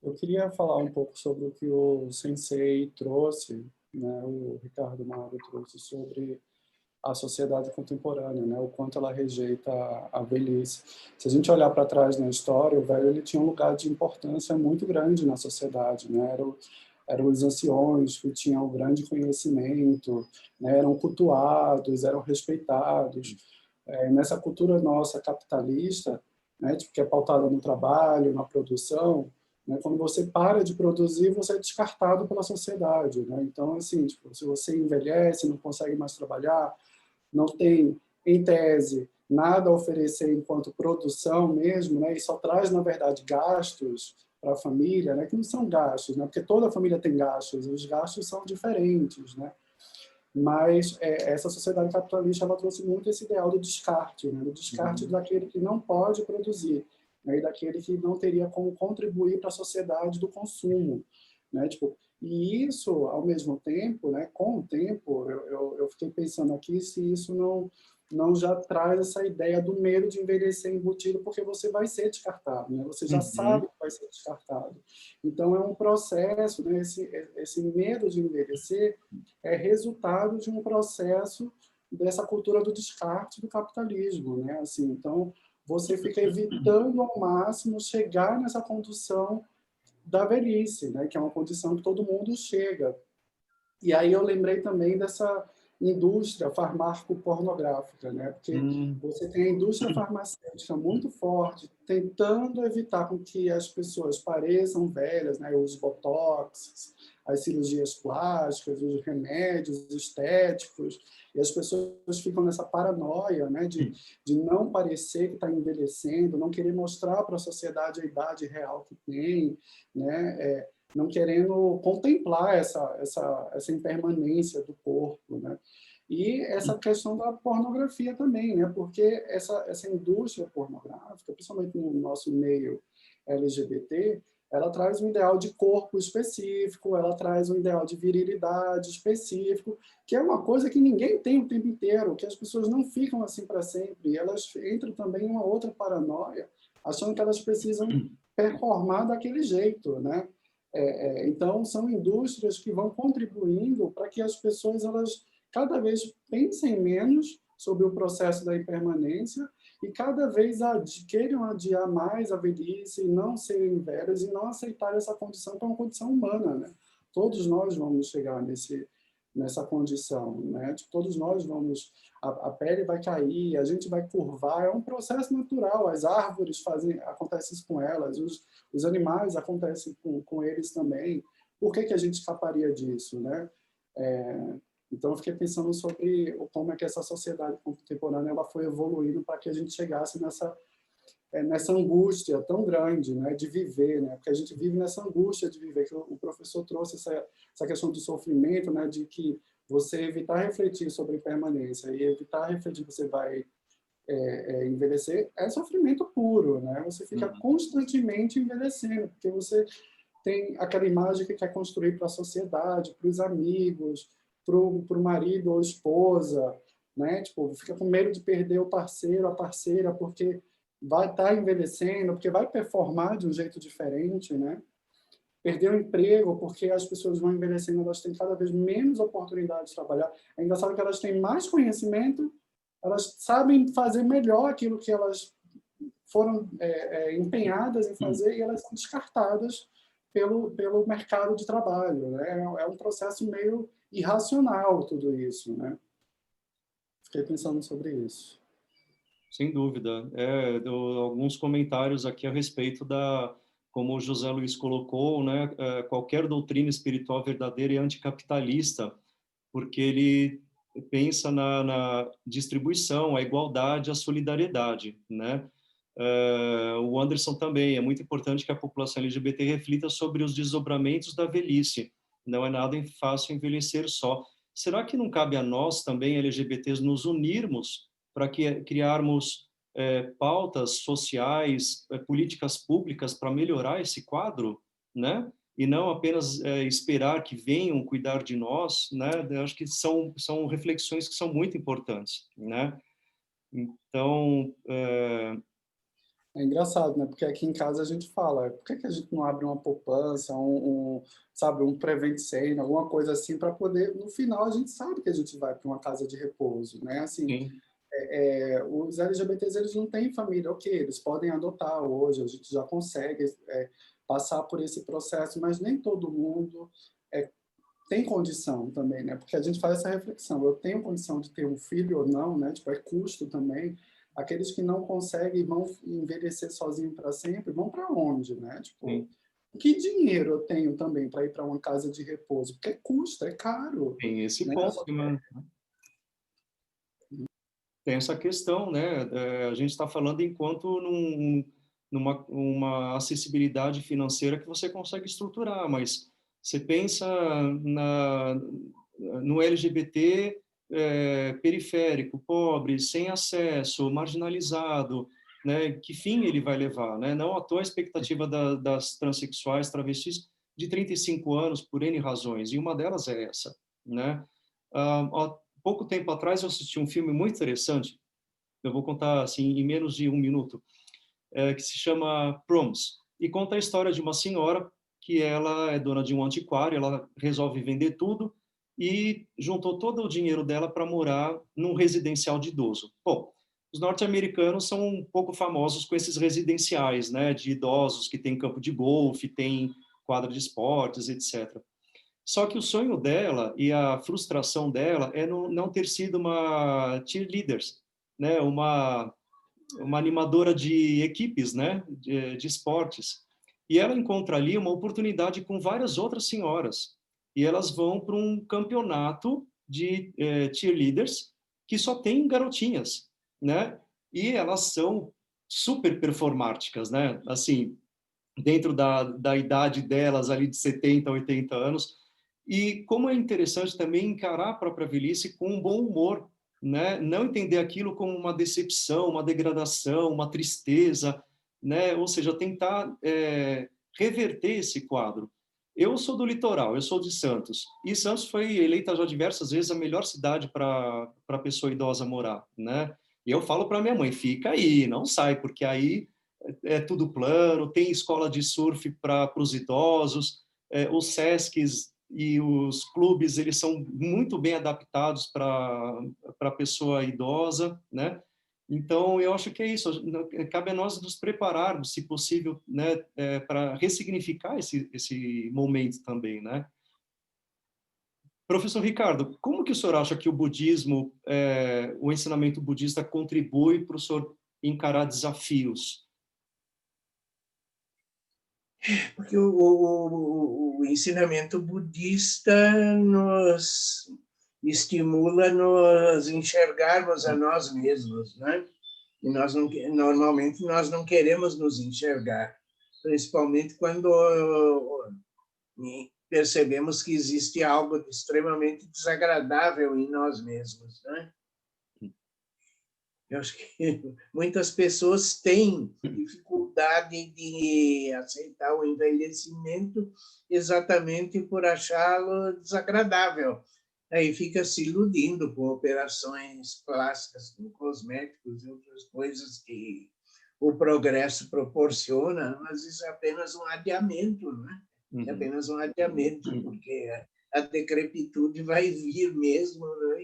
S4: Eu queria falar um pouco sobre o que o Sensei trouxe, né, o Ricardo Mago trouxe sobre a sociedade contemporânea, né, o quanto ela rejeita a velhice. Se a gente olhar para trás na história, o velho ele tinha um lugar de importância muito grande na sociedade, né, eram os anciões que tinham grande conhecimento, né, eram cultuados, eram respeitados. Nessa cultura nossa capitalista, né, que é pautada no trabalho, na produção, né, quando você para de produzir, você é descartado pela sociedade. Né? Então, assim, tipo, se você envelhece, não consegue mais trabalhar, não tem, em tese, nada a oferecer enquanto produção mesmo, né? E só traz, na verdade, gastos para a família, né? Que não são gastos, né? Porque toda família tem gastos, os gastos são diferentes, né? Mas essa sociedade capitalista ela trouxe muito esse ideal do descarte, né? Do descarte daquele que não pode produzir, né? E daquele que não teria como contribuir para a sociedade do consumo, né? Tipo, e isso, ao mesmo tempo, né? Com o tempo, eu fiquei pensando aqui se isso não já traz essa ideia do medo de envelhecer embutido, porque você vai ser descartado, né? Você já sabe que vai ser descartado. Então, é um processo, né? Esse medo de envelhecer é resultado de um processo dessa cultura do descarte do capitalismo, né? Assim, então, você fica evitando ao máximo chegar nessa condição da velhice, né? Que é uma condição que todo mundo chega. E aí eu lembrei também dessa indústria farmacopornográfica, né? Porque você tem a indústria farmacêutica muito forte, tentando evitar com que as pessoas pareçam velhas, né? Os botox, as cirurgias plásticas, os remédios estéticos, e as pessoas ficam nessa paranoia, né? De não parecer que está envelhecendo, não querer mostrar para a sociedade a idade real que tem, né? Não querendo contemplar essa impermanência do corpo, né? E essa questão da pornografia também, né? Porque essa indústria pornográfica, principalmente no nosso meio LGBT, ela traz um ideal de corpo específico, ela traz um ideal de virilidade específico, que é uma coisa que ninguém tem o tempo inteiro, que as pessoas não ficam assim para sempre, e elas entram também em uma outra paranoia, achando que elas precisam performar daquele jeito, né? Então, são indústrias que vão contribuindo para que as pessoas elas cada vez pensem menos sobre o processo da impermanência e cada vez queiram adiar mais a velhice e não serem velhos e não aceitar essa condição que é uma condição humana, né? Todos nós vamos chegar nessa condição, né? Todos nós vamos, a pele vai cair, a gente vai curvar, é um processo natural, as árvores acontece isso com elas, os animais acontecem com eles também. Por que a gente escaparia disso, né? Então eu fiquei pensando sobre como é que essa sociedade contemporânea ela foi evoluindo para que a gente chegasse nessa angústia tão grande, né, de viver, né, porque a gente vive nessa angústia de viver, que o professor trouxe essa questão do sofrimento, né, de que você evitar refletir sobre impermanência e evitar refletir que você vai envelhecer é sofrimento puro, né, você fica constantemente envelhecendo, porque você tem aquela imagem que quer construir para a sociedade, para os amigos, para o marido ou esposa, né, tipo, fica com medo de perder o parceiro, a parceira, porque vai estar envelhecendo, porque vai performar de um jeito diferente, né? Perder o emprego, porque as pessoas vão envelhecendo, elas têm cada vez menos oportunidade de trabalhar. É engraçado que elas têm mais conhecimento, elas sabem fazer melhor aquilo que elas foram empenhadas em fazer e elas são descartadas pelo mercado de trabalho, né? É um processo meio irracional tudo isso, né? Fiquei pensando sobre isso.
S1: Sem dúvida. Alguns comentários aqui a respeito como o José Luiz colocou, né, qualquer doutrina espiritual verdadeira é anticapitalista, porque ele pensa na distribuição, a igualdade, a solidariedade, né? O Anderson também, é muito importante que a população LGBT reflita sobre os desdobramentos da velhice. Não é nada fácil envelhecer só. Será que não cabe a nós também, LGBTs, nos unirmos para criarmos pautas sociais, políticas públicas para melhorar esse quadro, né? E não apenas esperar que venham cuidar de nós, né? Eu acho que são reflexões que são muito importantes, né? Então,
S4: É engraçado, né? Porque aqui em casa a gente fala, por que a gente não abre uma poupança, sabe, um prevent save, alguma coisa assim, para poder, no final a gente sabe que a gente vai para uma casa de repouso, né? Assim,
S1: Sim.
S4: os LGBTs, eles não têm família, ok, eles podem adotar hoje, a gente já consegue passar por esse processo, mas nem todo mundo tem condição também, né? Porque a gente faz essa reflexão, eu tenho condição de ter um filho ou não, né? Tipo, é custo também. Aqueles que não conseguem vão envelhecer sozinho para sempre, vão para onde, né? Tipo,
S1: Sim.
S4: que dinheiro eu tenho também para ir para uma casa de repouso? Porque custa, é caro,
S1: Tem esse
S4: né?
S1: ponto, né? Tem essa questão, né? A gente está falando enquanto numa uma acessibilidade financeira que você consegue estruturar, mas você pensa no LGBT periférico, pobre, sem acesso, marginalizado, né? Que fim ele vai levar, né? Não à toa a expectativa das transexuais, travestis, de 35 anos, por N razões, e uma delas é essa, né? Há pouco tempo atrás eu assisti um filme muito interessante, eu vou contar assim em menos de um minuto, que se chama Proms, e conta a história de uma senhora que ela é dona de um antiquário, ela resolve vender tudo e juntou todo o dinheiro dela para morar num residencial de idoso. Bom, os norte-americanos são um pouco famosos com esses residenciais, né, de idosos que tem campo de golfe, tem quadra de esportes, etc. Só que o sonho dela e a frustração dela é não ter sido uma cheerleader, né, uma animadora de equipes, né, de esportes. E ela encontra ali uma oportunidade com várias outras senhoras. E elas vão para um campeonato de cheerleaders que só tem garotinhas, né? E elas são super performáticas, né? Assim, dentro da idade delas, ali de 70, 80 anos. E como é interessante também encarar a própria velhice com um bom humor, né? Não entender aquilo como uma decepção, uma degradação, uma tristeza, né? Ou seja, tentar reverter esse quadro. Eu sou do litoral, eu sou de Santos, e Santos foi eleita já diversas vezes a melhor cidade para a pessoa idosa morar, né? E eu falo para minha mãe, fica aí, não sai, porque aí é tudo plano, tem escola de surf para os idosos, os SESCs e os clubes, eles são muito bem adaptados para a pessoa idosa, né? Então, eu acho que é isso, cabe a nós nos prepararmos, se possível, né, para ressignificar esse momento também, né? Professor Ricardo, como que o senhor acha que o budismo, o ensinamento budista contribui para o senhor encarar desafios?
S3: Porque o ensinamento budista nos estimula nos enxergarmos a nós mesmos, né? E nós não, normalmente nós não queremos nos enxergar, principalmente quando percebemos que existe algo extremamente desagradável em nós mesmos, né? Eu acho que muitas pessoas têm dificuldade de aceitar o envelhecimento exatamente por achá-lo desagradável. Aí fica se iludindo com operações plásticas, com cosméticos e outras coisas que o progresso proporciona, mas isso é apenas um adiamento, né? É apenas um adiamento, porque a decrepitude vai vir mesmo, né?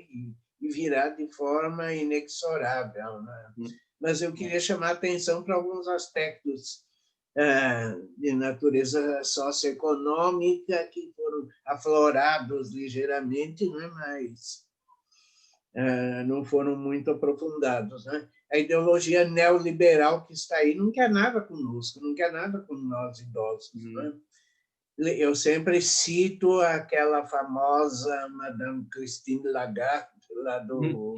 S3: E virar de forma inexorável, né? Mas eu queria chamar a atenção para alguns aspectos de natureza socioeconômica que foram aflorados ligeiramente, né? Mas não foram muito aprofundados, né? A ideologia neoliberal que está aí não quer nada conosco, não quer nada com nós idosos, né? Eu sempre cito aquela famosa Madame Christine Lagarde, lá do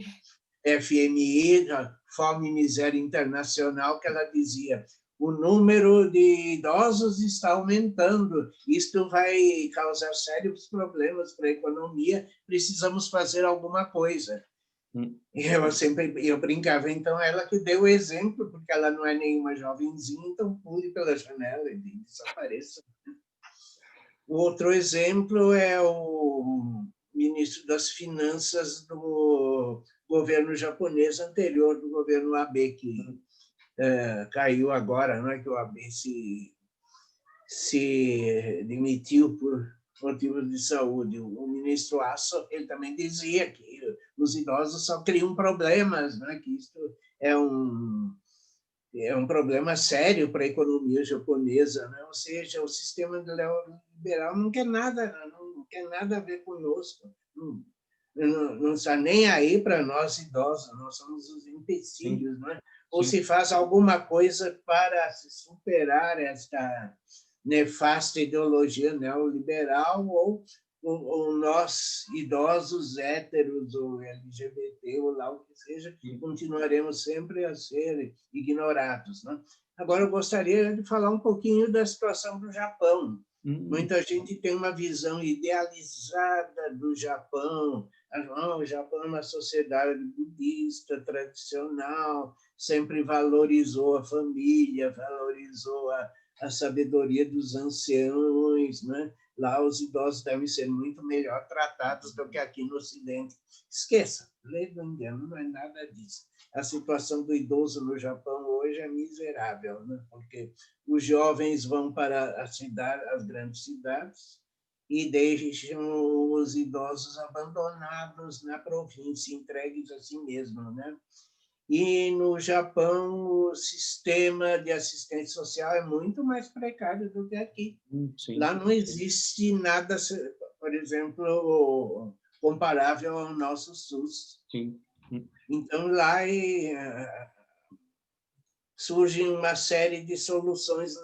S3: FMI, Fome e Miséria Internacional, que ela dizia: o número de idosos está aumentando, isto vai causar sérios problemas para a economia, precisamos fazer alguma coisa. Eu brincava, então ela que deu o exemplo, porque ela não é nenhuma jovenzinha, então pule pela janela e desapareça. O outro exemplo é o ministro das Finanças do governo japonês anterior, do governo Abe, que caiu agora, não é que o AB se demitiu por motivos de saúde. O ministro Asso, ele também dizia que os idosos só criam problemas, né? Que isso é um problema sério para a economia japonesa, né? Ou seja, o sistema neoliberal não quer nada a ver conosco, não está nem aí para nós idosos, nós somos os empecilhos, né? Ou se faz alguma coisa para se superar esta nefasta ideologia neoliberal, ou nós, idosos, héteros, ou LGBT, ou lá o que seja, continuaremos sempre a ser ignorados, né? Agora, eu gostaria de falar um pouquinho da situação do Japão. Muita gente tem uma visão idealizada do Japão. O Japão é uma sociedade budista tradicional, sempre valorizou a família, valorizou a sabedoria dos anciãos, né? Lá os idosos devem ser muito melhor tratados do que aqui no Ocidente. Esqueça, lei do engano, não é nada disso. A situação do idoso no Japão hoje é miserável, né? Porque os jovens vão para as grandes cidades e deixam os idosos abandonados na província, entregues a si mesmos, né? E no Japão o sistema de assistência social é muito mais precário do que aqui.
S1: Sim.
S3: Lá não existe nada, por exemplo, comparável ao nosso SUS.
S1: Sim.
S3: Então, lá surge uma série de soluções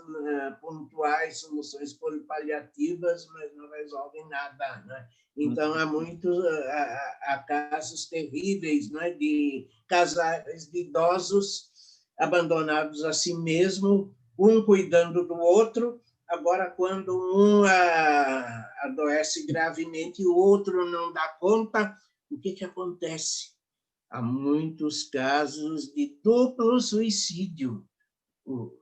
S3: pontuais, soluções paliativas, mas não resolvem nada, né? Então, há casos terríveis, né, de casais de idosos abandonados a si mesmo, um cuidando do outro. Agora, quando um adoece gravemente e o outro não dá conta, o que acontece? Há muitos casos de duplo suicídio, o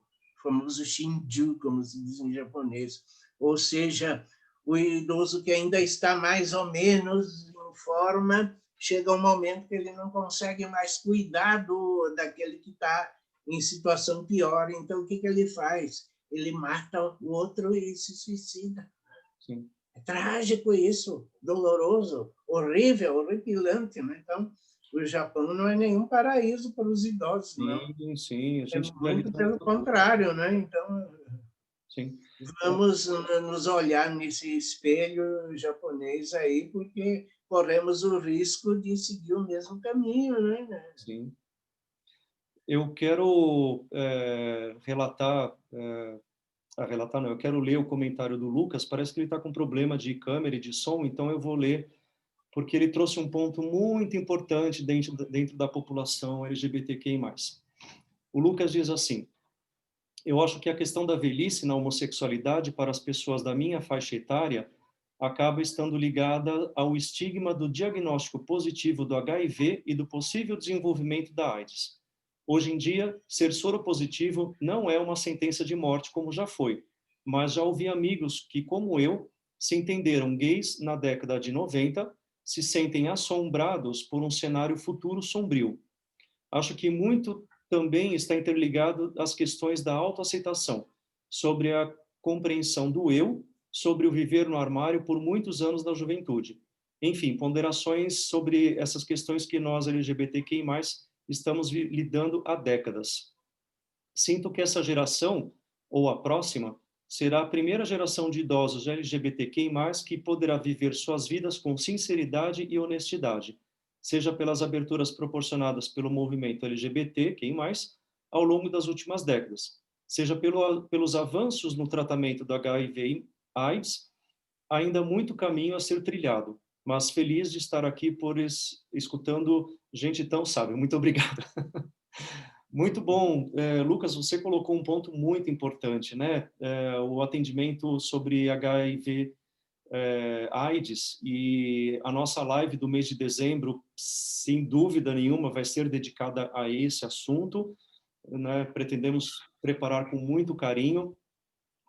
S3: famoso shinju, como se diz em japonês. Ou seja, o idoso que ainda está mais ou menos em forma, chega um momento que ele não consegue mais cuidar daquele que está em situação pior. Então, o que ele faz? Ele mata o outro e se suicida.
S1: Sim.
S3: É trágico isso, doloroso, horrível, horripilante, né? Então, o Japão não é nenhum paraíso para os idosos, não.
S1: Sim. A gente
S3: muito pelo contrário, né? Então,
S1: sim.
S3: Vamos nos olhar nesse espelho japonês aí, porque corremos o risco de seguir o mesmo caminho, né?
S1: Sim. Eu quero eu quero ler o comentário do Lucas. Parece que ele está com problema de câmera e de som, então eu vou ler, porque ele trouxe um ponto muito importante dentro da população LGBTQI+. O Lucas diz assim: eu acho que a questão da velhice na homossexualidade para as pessoas da minha faixa etária acaba estando ligada ao estigma do diagnóstico positivo do HIV e do possível desenvolvimento da AIDS. Hoje em dia, ser soropositivo não é uma sentença de morte como já foi, mas já ouvi amigos que, como eu, se entenderam gays na década de 90, se sentem assombrados por um cenário futuro sombrio. Acho que muito também está interligado às questões da autoaceitação, sobre a compreensão do eu, sobre o viver no armário por muitos anos na juventude. Enfim, ponderações sobre essas questões que nós, LGBTQI+, estamos lidando há décadas. Sinto que essa geração, ou a próxima, será a primeira geração de idosos LGBTQI+, que poderá viver suas vidas com sinceridade e honestidade, seja pelas aberturas proporcionadas pelo movimento LGBTQI+, ao longo das últimas décadas, seja pelos avanços no tratamento do HIV/AIDS, ainda muito caminho a ser trilhado, mas feliz de estar aqui escutando gente tão sábia. Muito obrigado. Muito bom. Lucas, você colocou um ponto muito importante, né? O atendimento sobre HIV, AIDS, e a nossa live do mês de dezembro, sem dúvida nenhuma, vai ser dedicada a esse assunto, né? Pretendemos preparar com muito carinho,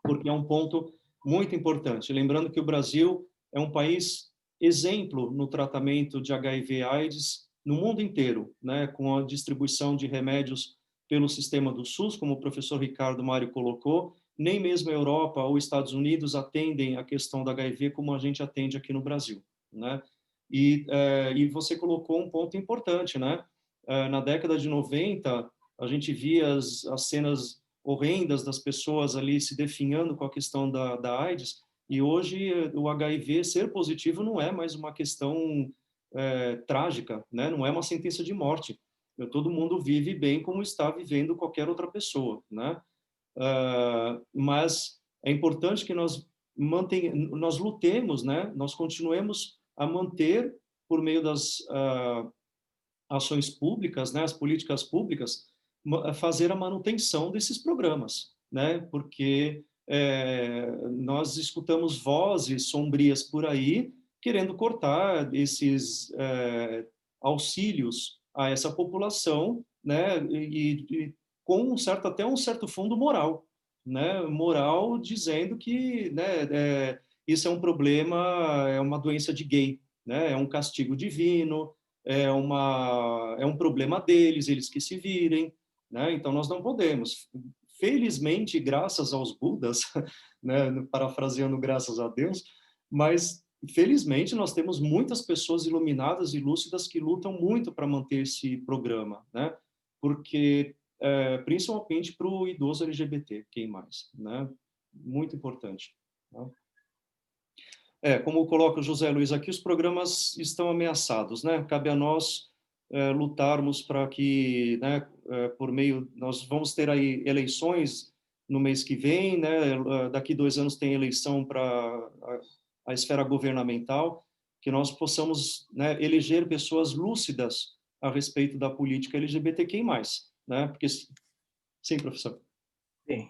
S1: porque é um ponto muito importante. Lembrando que o Brasil é um país exemplo no tratamento de HIV/AIDS no mundo inteiro, né? Com a distribuição de remédios pelo sistema do SUS, como o professor Ricardo Mário colocou, nem mesmo a Europa ou Estados Unidos atendem a questão da HIV como a gente atende aqui no Brasil, né? E você colocou um ponto importante, né? Na década de 90, a gente via as cenas horrendas das pessoas ali se definhando com a questão da AIDS, e hoje o HIV ser positivo não é mais uma questão trágica, né? Não é uma sentença de morte. Todo mundo vive bem como está vivendo qualquer outra pessoa, né? Mas é importante que nós lutemos, né? Nós continuemos a manter, por meio das ações públicas, né? As políticas públicas, fazer a manutenção desses programas, né? Porque nós escutamos vozes sombrias por aí querendo cortar esses auxílios a essa população, né? E com até um certo fundo moral, né? Moral dizendo que, né, isso é um problema, é uma doença de gay, né? É um castigo divino, é um problema deles, eles que se virem, né? Então nós não podemos. Felizmente, graças aos Budas, né? Parafraseando graças a Deus, mas felizmente nós temos muitas pessoas iluminadas e lúcidas que lutam muito para manter esse programa, né? Porque principalmente para o idoso LGBT, quem mais, né? Muito importante. Né? Como coloca o José Luiz aqui, os programas estão ameaçados, né? Cabe a nós lutarmos para que, né, por meio, nós vamos ter aí eleições no mês que vem, né? Daqui 2 anos tem eleição para a esfera governamental, que nós possamos, né, eleger pessoas lúcidas a respeito da política LGBTQI+, né? Porque sim, professor.
S3: Bem,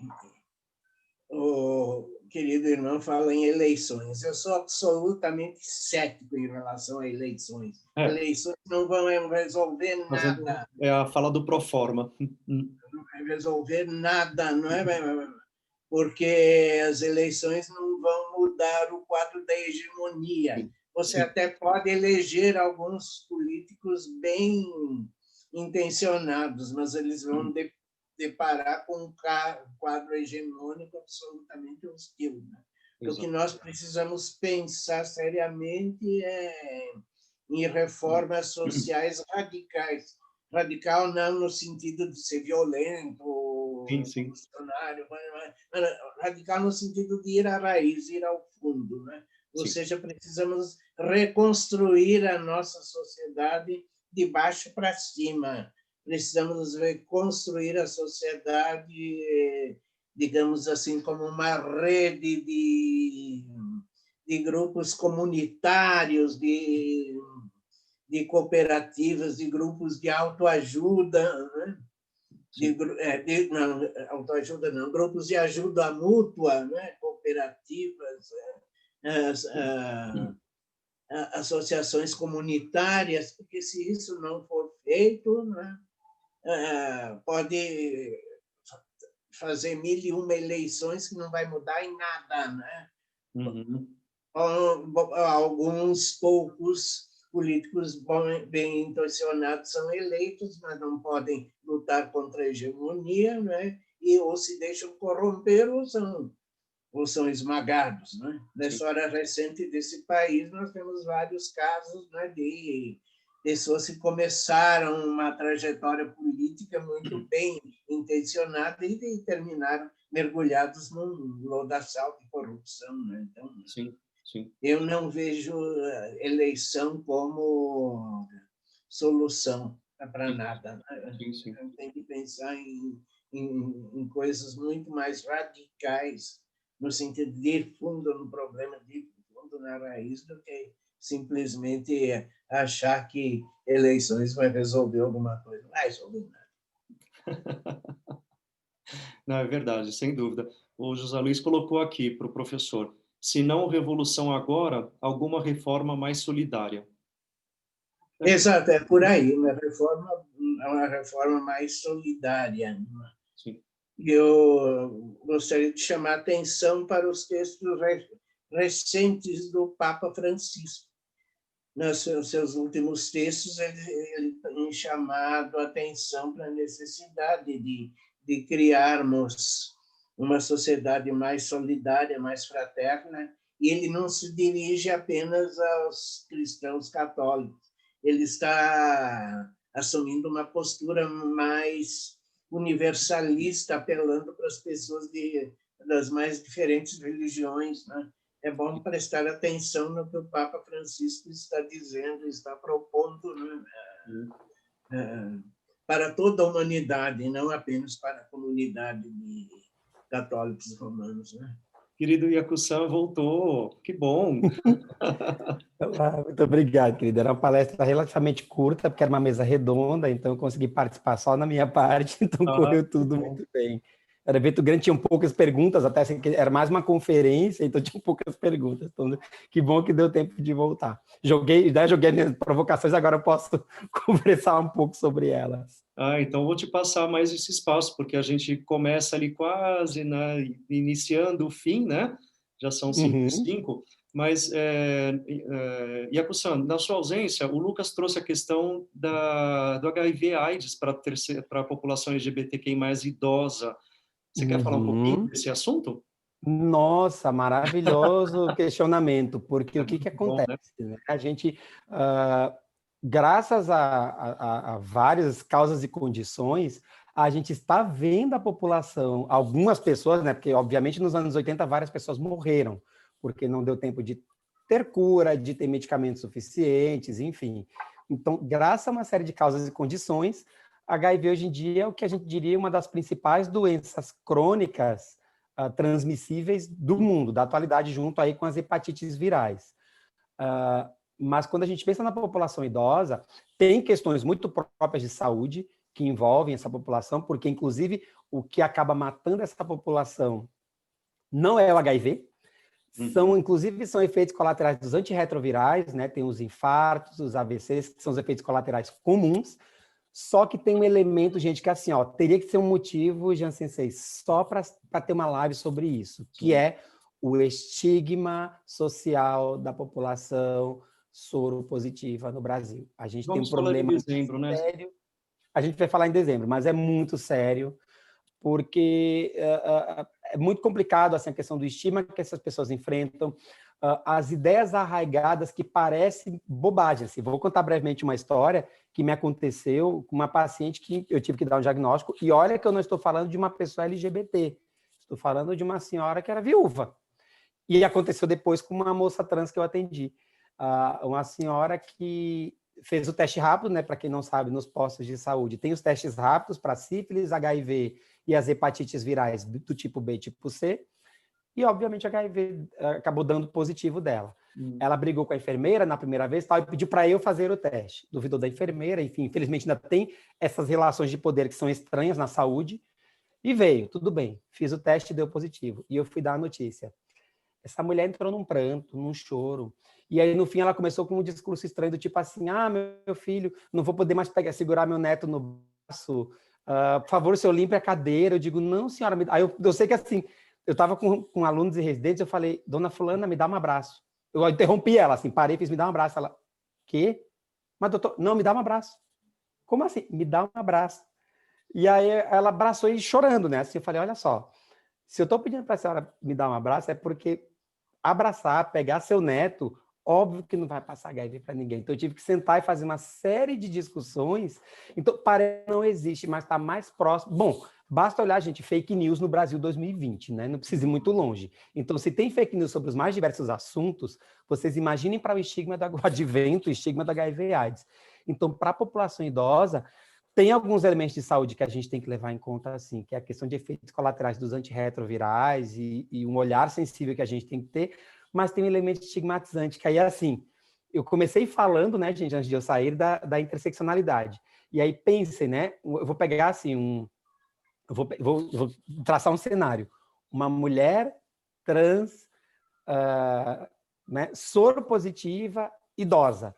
S3: o querido irmão fala em eleições. Eu sou absolutamente cético em relação a eleições. Eleições não vão resolver nada.
S1: É a fala do proforma.
S3: Não vai resolver nada, não é? Porque as eleições não vão mudar o quadro da hegemonia. Você até pode eleger alguns políticos bem intencionados, mas eles vão deparar com um quadro hegemônico absolutamente hostil. Né? O que nós precisamos pensar seriamente é em reformas sociais radicais. Radical não no sentido de ser violento, revolucionário, mas radical no sentido de ir à raiz, ir ao fundo. Né? Ou seja, precisamos reconstruir a nossa sociedade de baixo para cima. Precisamos reconstruir a sociedade, digamos assim, como uma rede de grupos comunitários, de cooperativas, de grupos de autoajuda, né? Autoajuda não, grupos de ajuda mútua, né? Cooperativas, associações comunitárias, porque se isso não for feito, né? Pode fazer 1001 eleições que não vai mudar em nada, né? Alguns poucos políticos bem intencionados são eleitos, mas não podem lutar contra a hegemonia, né? E ou se deixam corromper ou são esmagados, né? Na história recente desse país, nós temos vários casos, né, de pessoas que começaram uma trajetória política muito bem intencionada e terminaram mergulhados num lodaçal de corrupção, né? Então, eu não vejo eleição como solução para nada. Tem que pensar em coisas muito mais radicais, no sentido de ir fundo no problema, de ir fundo na raiz, do que simplesmente achar que eleições vai resolver alguma coisa. Não vai resolver nada.
S1: Não, é verdade, sem dúvida. O José Luiz colocou aqui para o professor: se não revolução agora, alguma reforma mais solidária.
S3: Exato, é por aí, uma reforma mais solidária.
S1: Sim.
S3: Eu gostaria de chamar a atenção para os textos recentes do Papa Francisco. nos seus últimos textos, ele tem chamado a atenção para a necessidade de criarmos uma sociedade mais solidária, mais fraterna, e ele não se dirige apenas aos cristãos católicos, ele está assumindo uma postura mais universalista, apelando para as pessoas das mais diferentes religiões, né? É bom prestar atenção no que o Papa Francisco está dizendo, está propondo, né? Para toda a humanidade, não apenas para a comunidade de católicos romanos, né?
S1: Querido Yaku-san voltou, que bom!
S2: Olá, muito obrigado, querida. Era uma palestra relativamente curta, porque era uma mesa redonda, então eu consegui participar só na minha parte, então correu tudo muito bem. Era evento grande, tinha poucas perguntas, até assim, era mais uma conferência, então tinha poucas perguntas. Então, que bom que deu tempo de voltar. Joguei minhas provocações, agora eu posso conversar um pouco sobre elas.
S1: Então vou te passar mais esse espaço, porque a gente começa ali quase, né, iniciando o fim, né? Já são 5:05, mas, Yaku-san, na sua ausência, o Lucas trouxe a questão do HIV/AIDS para a população LGBTQI mais idosa. Você quer falar um pouquinho desse assunto?
S2: Nossa, maravilhoso questionamento, porque o que acontece? Bom, né? A gente, graças a várias causas e condições, a gente está vendo a população, algumas pessoas, né? Porque, obviamente, nos anos 80, várias pessoas morreram, porque não deu tempo de ter cura, de ter medicamentos suficientes, enfim. Então, graças a uma série de causas e condições, HIV hoje em dia é o que a gente diria uma das principais doenças crônicas transmissíveis do mundo, da atualidade, junto aí com as hepatites virais. Mas quando a gente pensa na população idosa, tem questões muito próprias de saúde que envolvem essa população, porque, inclusive, o que acaba matando essa população não é o HIV, inclusive, são efeitos colaterais dos antirretrovirais, né? Tem os infartos, os AVCs, que são os efeitos colaterais comuns. Só que tem um elemento, gente, que assim, ó, teria que ser um motivo, Jean Sensei, só para ter uma live sobre isso, que é o estigma social da população soropositiva no Brasil. A gente tem um problema
S1: dezembro,
S2: sério. Né? A gente vai falar em dezembro, mas é muito sério, porque é muito complicado assim, a questão do estigma que essas pessoas enfrentam, as ideias arraigadas que parecem bobagem. Assim. Vou contar brevemente uma história que me aconteceu com uma paciente que eu tive que dar um diagnóstico, e olha que eu não estou falando de uma pessoa LGBT, estou falando de uma senhora que era viúva. E aconteceu depois com uma moça trans que eu atendi. Uma senhora que fez o teste rápido, né? Para quem não sabe, nos postos de saúde, tem os testes rápidos para sífilis, HIV e as hepatites virais do tipo B e tipo C, e, obviamente, a HIV acabou dando positivo dela. Ela brigou com a enfermeira na primeira vez tal, e pediu para eu fazer o teste. Duvidou da enfermeira, enfim, infelizmente ainda tem essas relações de poder que são estranhas na saúde, e veio, tudo bem. Fiz o teste e deu positivo. E eu fui dar a notícia. Essa mulher entrou num pranto, num choro, e aí, no fim, ela começou com um discurso estranho, do tipo assim, meu filho, não vou poder mais segurar meu neto no braço, por favor, o senhor limpe a cadeira. Eu digo, não, senhora. Aí eu sei que assim, eu estava com alunos e residentes, eu falei, dona fulana, me dá um abraço. Eu interrompi ela, assim, parei, fiz, me dá um abraço. Ela, quê? Mas, doutor, não, me dá um abraço. Como assim? Me dá um abraço. E aí ela abraçou e chorando, né? Assim, eu falei, olha só, se eu estou pedindo para a senhora me dar um abraço, é porque abraçar, pegar seu neto, óbvio que não vai passar HIV para ninguém. Então, eu tive que sentar e fazer uma série de discussões. Então, parece que não existe, mas está mais próximo. Bom, basta olhar, gente, fake news no Brasil 2020, né? Não precisa ir muito longe. Então, se tem fake news sobre os mais diversos assuntos, vocês imaginem para o estigma do advento, o estigma da HIV/AIDS. Então, para a população idosa, tem alguns elementos de saúde que a gente tem que levar em conta, assim, que é a questão de efeitos colaterais dos antirretrovirais e um olhar sensível que a gente tem que ter, mas tem um elemento estigmatizante, que aí, assim, eu comecei falando, né, gente, antes de eu sair, da interseccionalidade. E aí, pensem, né, eu vou pegar, assim, eu vou traçar um cenário. Uma mulher trans, né, soropositiva, idosa.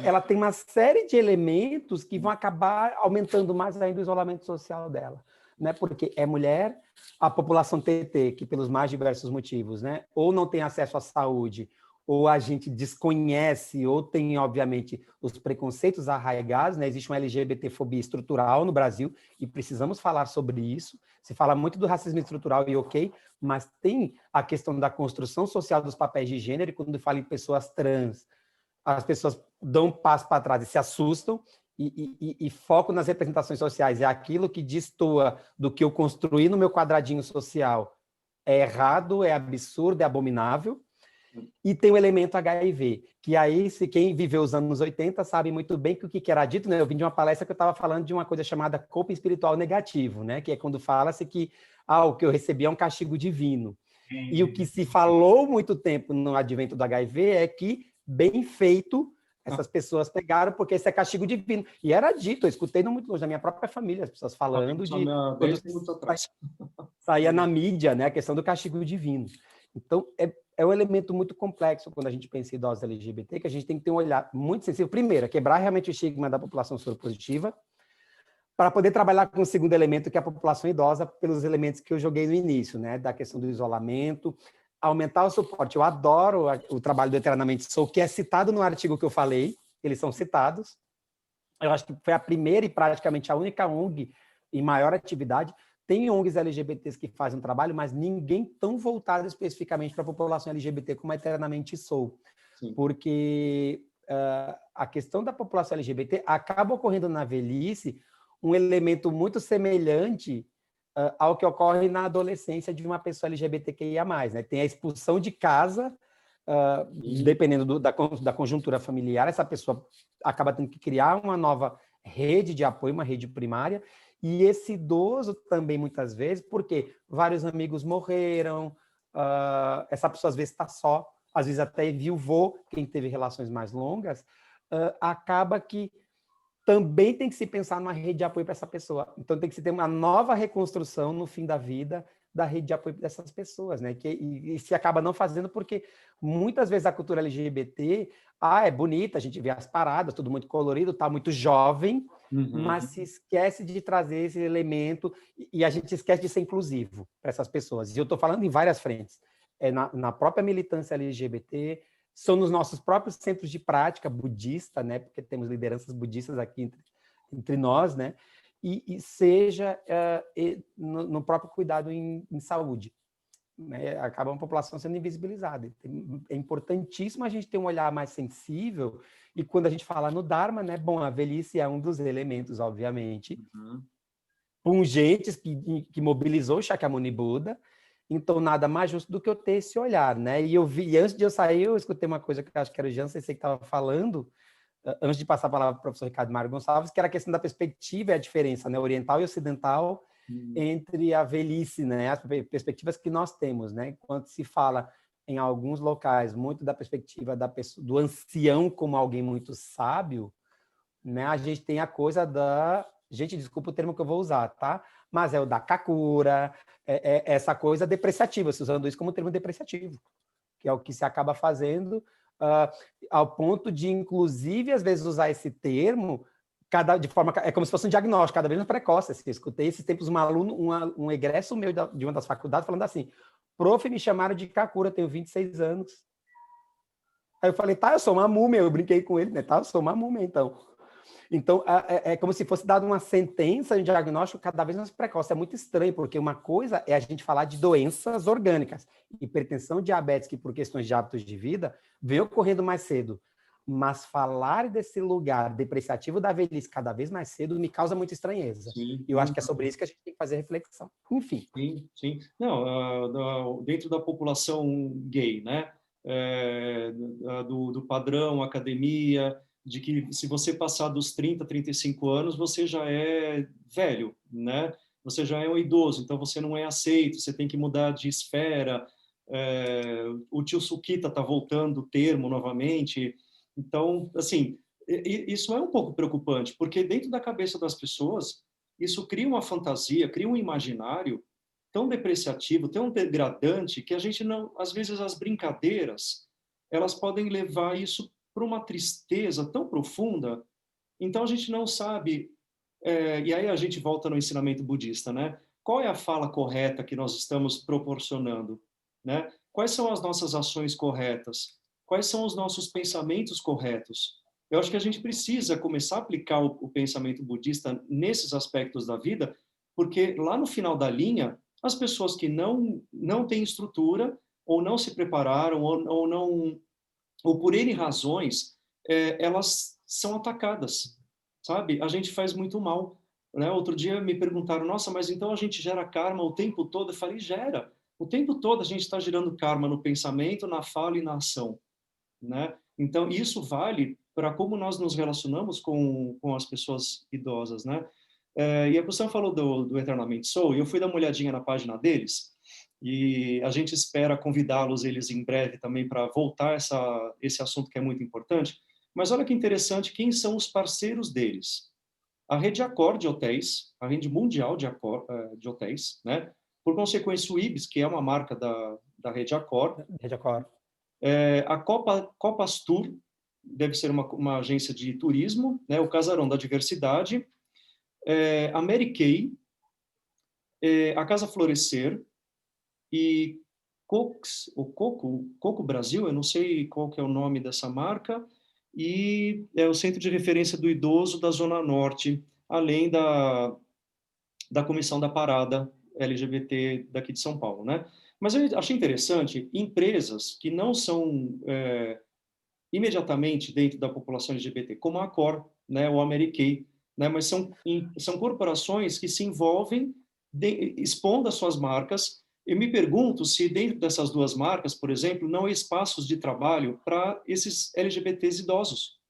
S2: Ela tem uma série de elementos que vão acabar aumentando mais ainda o isolamento social dela, né? Porque é mulher, a população TT, que pelos mais diversos motivos, né, ou não tem acesso à saúde, ou a gente desconhece, ou tem, obviamente, os preconceitos arraigados, né? Existe uma LGBTfobia estrutural no Brasil e precisamos falar sobre isso. Se fala muito do racismo estrutural e ok, mas tem a questão da construção social dos papéis de gênero, e quando fala em pessoas trans, as pessoas dão um passo para trás e se assustam, e foco nas representações sociais. É aquilo que destoa do que eu construí no meu quadradinho social. É errado, é absurdo, é abominável. E tem o elemento HIV, que aí, se quem viveu os anos 80 sabe muito bem que o que era dito, né? Eu vim de uma palestra que eu estava falando de uma coisa chamada coping espiritual negativo, né? Que é quando fala-se que o que eu recebi é um castigo divino. E o que se falou muito tempo no advento do HIV é que, bem feito, essas pessoas pegaram, porque esse é castigo divino. E era dito, eu escutei não muito longe da minha própria família, as pessoas falando de quando saía na mídia, né, a questão do castigo divino. Então, é um elemento muito complexo quando a gente pensa em idosos LGBT, que a gente tem que ter um olhar muito sensível. Primeiro, quebrar realmente o estigma da população soropositiva, para poder trabalhar com o segundo elemento, que é a população idosa, pelos elementos que eu joguei no início, né, da questão do isolamento, aumentar o suporte. Eu adoro o trabalho do Eternamente Sou, que é citado no artigo que eu falei, eles são citados. Eu acho que foi a primeira e praticamente a única ONG em maior atividade. Tem ONGs LGBTs que fazem um trabalho, mas ninguém tão voltado especificamente para a população LGBT como a Eternamente Sou. Sim. Porque a questão da população LGBT acaba ocorrendo na velhice um elemento muito semelhante ao que ocorre na adolescência de uma pessoa LGBTQIA+, né? Tem a expulsão de casa, dependendo da conjuntura familiar, essa pessoa acaba tendo que criar uma nova rede de apoio, uma rede primária, e esse idoso também, muitas vezes, porque vários amigos morreram, essa pessoa às vezes está só, às vezes até viuvou, quem teve relações mais longas, acaba que também tem que se pensar numa rede de apoio para essa pessoa. Então, tem que se ter uma nova reconstrução no fim da vida da rede de apoio dessas pessoas, né? E se acaba não fazendo porque muitas vezes a cultura LGBT, é bonita, a gente vê as paradas, tudo muito colorido, está muito jovem, mas se esquece de trazer esse elemento e a gente esquece de ser inclusivo para essas pessoas. E eu estou falando em várias frentes. Na própria militância LGBT, são nos nossos próprios centros de prática budista, né? Porque temos lideranças budistas aqui entre nós, né? E seja no próprio cuidado em saúde. Né? Acaba a população sendo invisibilizada. É importantíssimo a gente ter um olhar mais sensível, e quando a gente fala no Dharma, né? Bom, a velhice é um dos elementos, obviamente, pungentes que mobilizou Shakyamuni Buda. Então, nada mais justo do que eu ter esse olhar, né? E antes de eu sair, eu escutei uma coisa que eu acho que era o Jansen que estava falando, antes de passar a palavra para o professor Ricardo Mário Gonçalves, que era a questão da perspectiva e a diferença, né, oriental e ocidental, entre a velhice, né, as perspectivas que nós temos, né? Quando se fala em alguns locais muito da perspectiva do ancião como alguém muito sábio, né? A gente tem a coisa da... Gente, desculpa o termo que eu vou usar, tá? Mas é o da kakura, essa coisa depreciativa, se usando isso como termo depreciativo, que é o que se acaba fazendo, ao ponto de, inclusive, às vezes usar esse termo de forma... É como se fosse um diagnóstico, cada vez mais precoce. Assim. Eu escutei esses tempos um aluno, um egresso meu de uma das faculdades, falando assim, prof, me chamaram de kakura, tenho 26 anos. Aí eu falei, tá, eu sou uma múmia, eu brinquei com ele, né? Tá, eu sou uma múmia, então... Então, é como se fosse dado uma sentença, um diagnóstico cada vez mais precoce. É muito estranho, porque uma coisa é a gente falar de doenças orgânicas. Hipertensão, diabetes, que por questões de hábitos de vida, vem ocorrendo mais cedo. Mas falar desse lugar depreciativo da velhice cada vez mais cedo me causa muita estranheza. Sim, eu acho que é sobre isso que a gente tem que fazer reflexão. Enfim.
S1: Sim, sim. Não, dentro da população gay, né? Do padrão, academia... de que se você passar dos 30, 35 anos, você já é velho, né? Você já é um idoso, então você não é aceito, você tem que mudar de esfera. O tio Sukita está voltando o termo novamente. Então, assim, isso é um pouco preocupante, porque dentro da cabeça das pessoas, isso cria uma fantasia, cria um imaginário tão depreciativo, tão degradante, que a gente não... Às vezes, as brincadeiras, elas podem levar isso para uma tristeza tão profunda, então a gente não sabe, e aí a gente volta no ensinamento budista, né? Qual é a fala correta que nós estamos proporcionando, né? Quais são as nossas ações corretas? quais são os nossos pensamentos corretos. Eu acho que a gente precisa começar a aplicar o pensamento budista nesses aspectos da vida, porque lá no final da linha, as pessoas que não têm estrutura, ou não se prepararam, ou por N razões, elas são atacadas, sabe? A gente faz muito mal, né? Outro dia me perguntaram, nossa, mas então a gente gera karma o tempo todo? Eu falei, gera. O tempo todo a gente está gerando karma no pensamento, na fala e na ação, né? Então, isso vale para como nós nos relacionamos com as pessoas idosas, né? E a pessoa falou do Eternamente Sou, e eu fui dar uma olhadinha na página deles, e a gente espera convidá-los eles em breve também para voltar esse assunto que é muito importante. Mas olha que interessante, quem são os parceiros deles? A rede Accor de hotéis, a rede mundial de hotéis, né? Por consequência, o Ibis, que é uma marca da rede Accor.
S2: Rede Accor.
S1: A Copas Tour, deve ser uma agência de turismo, né? O Casarão da Diversidade, a Mary Kay, a Casa Florescer, e Coco Brasil, eu não sei qual que é o nome dessa marca, e é o Centro de Referência do Idoso da Zona Norte, além da Comissão da Parada LGBT daqui de São Paulo, né? Mas eu achei interessante, empresas que não são imediatamente dentro da população LGBT, como a Accor, né, ou a Mary Kay, né, mas são corporações que se envolvem expondo as suas marcas. Eu me pergunto se dentro dessas duas marcas, por exemplo, não há espaços de trabalho para esses LGBTs idosos.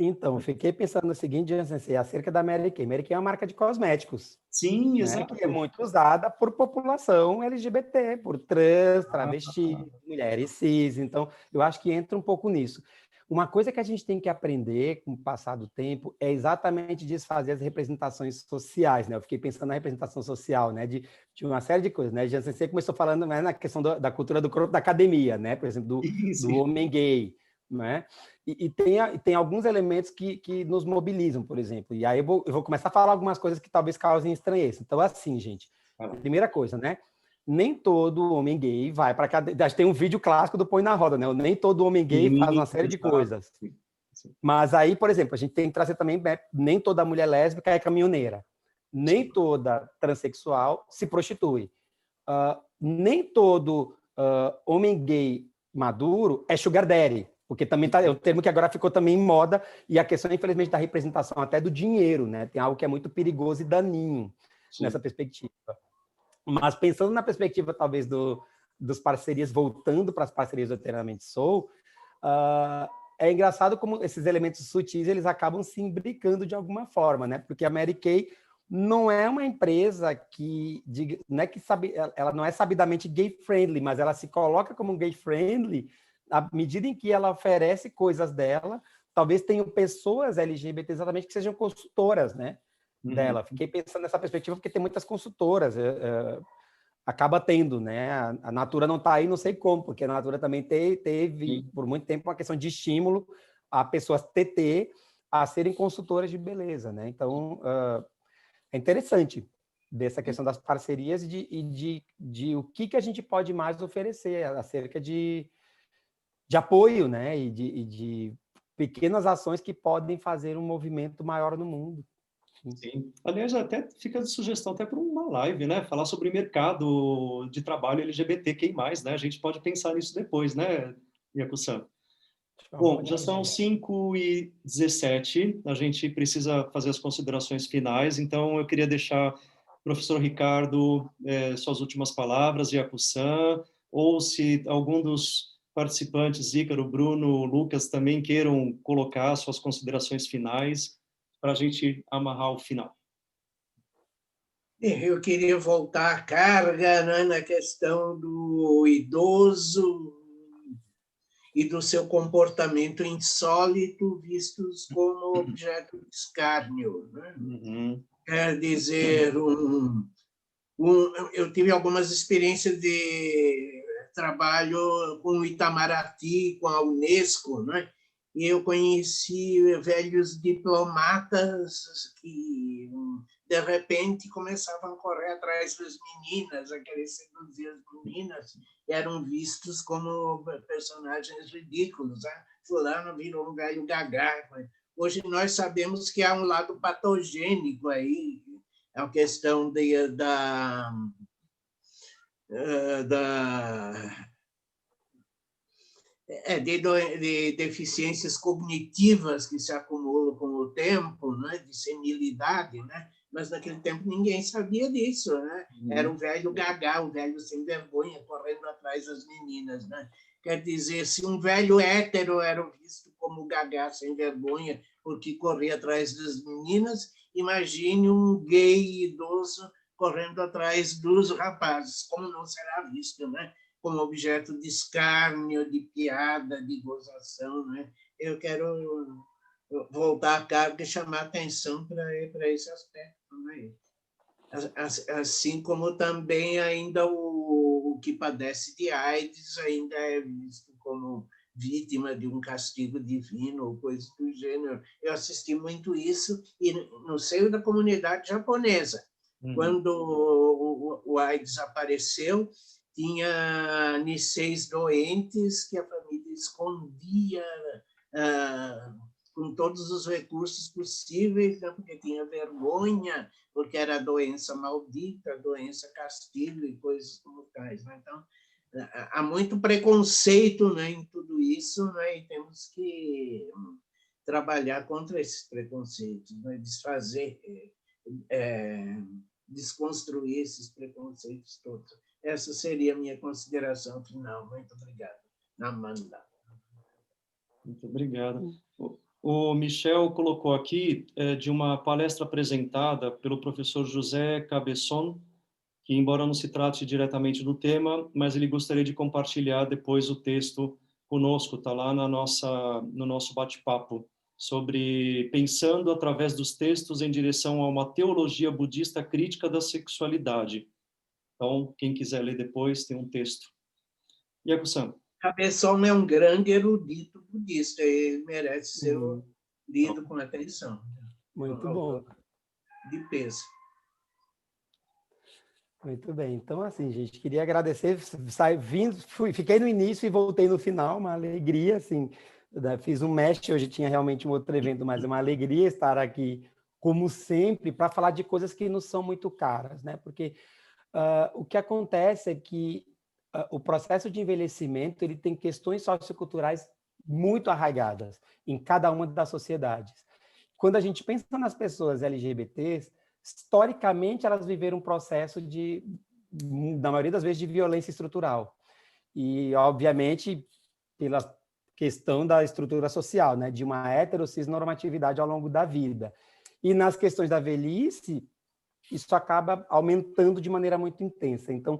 S2: Então, fiquei pensando no seguinte, Jansen, acerca da Mary Kay. Mary Kay é uma marca de cosméticos.
S1: Sim,
S2: né,
S1: exato.
S2: que é muito usada por população LGBT, por trans, travestis, mulheres cis. Então, eu acho que entra um pouco nisso. Uma coisa que a gente tem que aprender com o passar do tempo é exatamente desfazer as representações sociais, né? Eu fiquei pensando na representação social, né? De uma série de coisas, né? Jansen, você começou falando, né, na questão da cultura do corpo da academia, né? Por exemplo, do homem gay, né? E tem alguns elementos que nos mobilizam, por exemplo. E aí eu vou começar a falar algumas coisas que talvez causem estranheza. Então, assim, gente, primeira coisa, né? Nem todo homem gay vai para cadeia. Tem um vídeo clássico do Põe na Roda, né? Nem todo homem gay faz uma série de coisas. Mas aí, por exemplo, a gente tem que trazer também, nem toda mulher lésbica é caminhoneira. Nem toda transexual se prostitui. Nem todo homem gay maduro é sugar daddy. Porque também é um termo que agora ficou também em moda, e a questão, infelizmente, da representação até do dinheiro, né? Tem algo que é muito perigoso e daninho nessa perspectiva. Mas pensando na perspectiva, talvez, dos parcerias, voltando para as parcerias do Eternamente Sou, é engraçado como esses elementos sutis, eles acabam se imbricando de alguma forma, né? Porque a Mary Kay não é uma empresa que, não é que ela não é sabidamente gay-friendly, mas ela se coloca como gay-friendly à medida em que ela oferece coisas dela. Talvez tenham pessoas LGBT exatamente que sejam consultoras, né, dela. Fiquei pensando nessa perspectiva porque tem muitas consultoras, acaba tendo, né? A Natura não está aí, não sei como, porque a Natura também teve por muito tempo uma questão de estímulo a pessoas TT a serem consultoras de beleza, né? Então, é interessante dessa questão das parcerias e de o que a gente pode mais oferecer acerca de apoio, né? E de pequenas ações que podem fazer um movimento maior no mundo.
S1: Sim. Aliás, até fica de sugestão até para uma live, né? Falar sobre mercado de trabalho LGBTQI+, né? A gente pode pensar nisso depois, né, Yaku-san? Bom, já são 5h17, a gente precisa fazer as considerações finais, então eu queria deixar professor Ricardo suas últimas palavras, Yaku-san, ou se algum dos participantes, Ícaro, Bruno, Lucas, também queiram colocar suas considerações finais para a gente amarrar o final.
S3: Eu queria voltar à carga, né, na questão do idoso e do seu comportamento insólito, vistos como objeto de escárnio. Né? Quer dizer, eu tive algumas experiências de trabalho com o Itamaraty, com a Unesco, né? E eu conheci velhos diplomatas de repente começavam a correr atrás das meninas, a querer seduzir as meninas, e eram vistos como personagens ridículos. Né? Fulano virou um velho gagá. Hoje nós sabemos que há um lado patogênico aí, é a questão da de deficiências cognitivas que se acumulam com o tempo, né? De senilidade, né? Mas naquele tempo ninguém sabia disso, né? Era o velho gagá, o velho sem vergonha, correndo atrás das meninas, né? Quer dizer, se um velho hétero era visto como gagá sem vergonha porque corria atrás das meninas, imagine um gay idoso correndo atrás dos rapazes, como não será visto, né? Como objeto de escárnio, de piada, de gozação, né? Eu quero voltar à carga e chamar atenção para esse aspecto, né? Assim como também ainda o que padece de AIDS ainda é visto como vítima de um castigo divino ou coisa do gênero. Eu assisti muito isso e no seio da comunidade japonesa, quando o AIDS apareceu, tinha Niseis doentes que a família escondia com todos os recursos possíveis, né, porque tinha vergonha, porque era doença maldita, doença castigo e coisas como tais. Né? Então, há muito preconceito, né, em tudo isso, né, e temos que trabalhar contra esses preconceitos, né, desfazer, desconstruir esses preconceitos todos. Essa seria a minha consideração final. Muito obrigado. Namanda.
S1: Muito obrigado. O Michel colocou aqui de uma palestra apresentada pelo professor José Cabesson, que, embora não se trate diretamente do tema, mas ele gostaria de compartilhar depois o texto conosco, está lá no nosso bate-papo, sobre pensando através dos textos em direção a uma teologia budista crítica da sexualidade. Então, quem quiser ler depois, tem um texto. Yaku-san.
S3: Cabeção é um grande erudito budista, ele merece ser lido com atenção.
S2: Muito bom.
S3: De peso.
S2: Muito bem. Então, assim, gente, queria agradecer. Fiquei no início e voltei no final, uma alegria, assim. Fiz um mestre, hoje tinha realmente um outro evento, mas é uma alegria estar aqui, como sempre, para falar de coisas que não são muito caras, né? Porque o que acontece é que o processo de envelhecimento ele tem questões socioculturais muito arraigadas em cada uma das sociedades. Quando a gente pensa nas pessoas LGBTs, historicamente elas viveram um processo na maioria das vezes, de violência estrutural. E, obviamente, pela questão da estrutura social, né, de uma heterocisnormatividade ao longo da vida. E nas questões da velhice, isso acaba aumentando de maneira muito intensa. Então,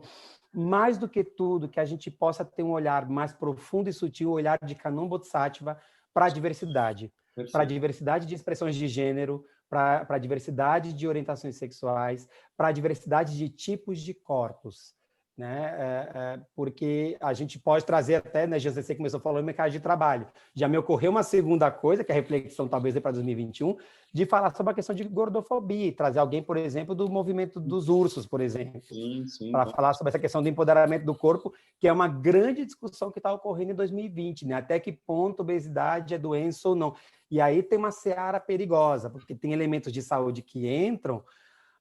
S2: mais do que tudo, que a gente possa ter um olhar mais profundo e sutil, o olhar de Kannon Bodhisattva para a diversidade. Para a diversidade de expressões de gênero, para a diversidade de orientações sexuais, para a diversidade de tipos de corpos. Né? Porque a gente pode trazer até, né, você começou falando mercado de trabalho. Já me ocorreu uma segunda coisa, que é a reflexão talvez para 2021, de falar sobre a questão de gordofobia, trazer alguém, por exemplo, do movimento dos ursos, por exemplo, para falar sobre essa questão do empoderamento do corpo, que é uma grande discussão que está ocorrendo em 2020, né? Até que ponto obesidade é doença ou não. E aí tem uma seara perigosa, porque tem elementos de saúde que entram,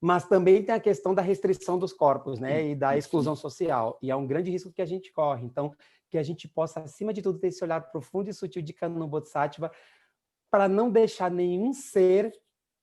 S2: mas também tem a questão da restrição dos corpos, né, e da exclusão social, e é um grande risco que a gente corre. Então, que a gente possa, acima de tudo, ter esse olhar profundo e sutil de Kannon Bodhisattva para não deixar nenhum ser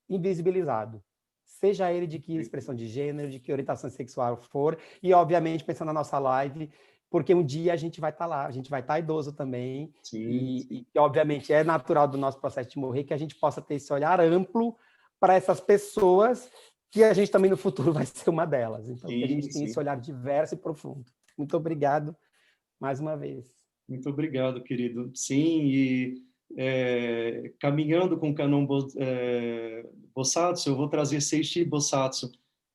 S2: invisibilizado, seja ele de que expressão de gênero, de que orientação sexual for, e, obviamente, pensando na nossa live, porque um dia a gente vai estar lá, a gente vai estar idoso também, e, obviamente, é natural do nosso processo de morrer que a gente possa ter esse olhar amplo para essas pessoas que a gente também no futuro vai ser uma delas. Então, que a gente tem esse olhar diverso e profundo. Muito obrigado mais uma vez.
S1: Muito obrigado, querido. Sim, e caminhando com o Kannon Bosatsu, eu vou trazer Seishi Bosatsu,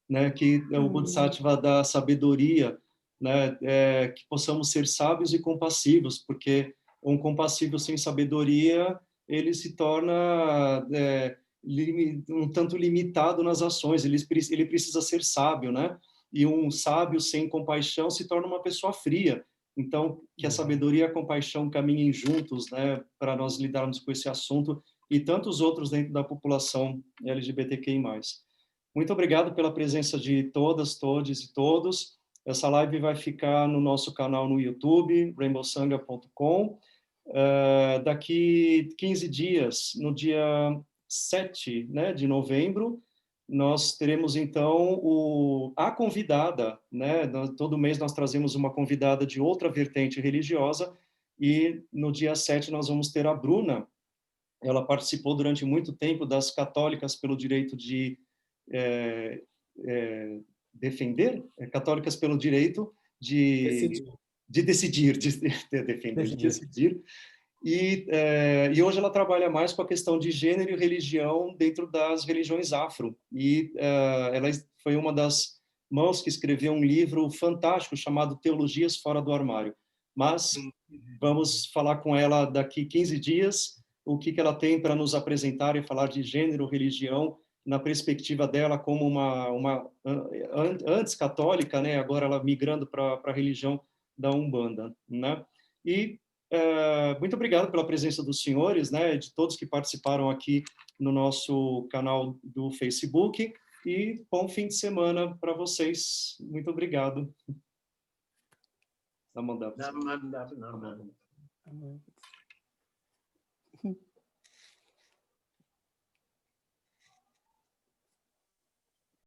S1: né, que é o Bodhisattva da sabedoria, né, que possamos ser sábios e compassivos, porque um compassivo sem sabedoria, ele se torna um tanto limitado nas ações, ele precisa ser sábio, né? E um sábio sem compaixão se torna uma pessoa fria. Então, que a sabedoria e a compaixão caminhem juntos, né, para nós lidarmos com esse assunto e tantos outros dentro da população LGBTQI+. Muito obrigado pela presença de todas, todes e todos. Essa live vai ficar no nosso canal no YouTube, rainbowsangha.com. Daqui 15 dias, no dia 7, né, de novembro, nós teremos, então, a convidada, né? Todo mês nós trazemos uma convidada de outra vertente religiosa, e no dia 7 nós vamos ter a Bruna. Ela participou durante muito tempo das Católicas pelo Direito de defender, Católicas pelo Direito de decidir, defender, de decidir. E hoje ela trabalha mais com a questão de gênero e religião dentro das religiões afro. E ela foi uma das mãos que escreveu um livro fantástico chamado Teologias Fora do Armário. Mas vamos falar com ela daqui 15 dias, o que ela tem para nos apresentar e falar de gênero, religião, na perspectiva dela como uma antes católica, né? Agora ela migrando para a religião da Umbanda, né? E muito obrigado pela presença dos senhores, né, de todos que participaram aqui no nosso canal do Facebook, e bom fim de semana para vocês. Muito obrigado. Namandap.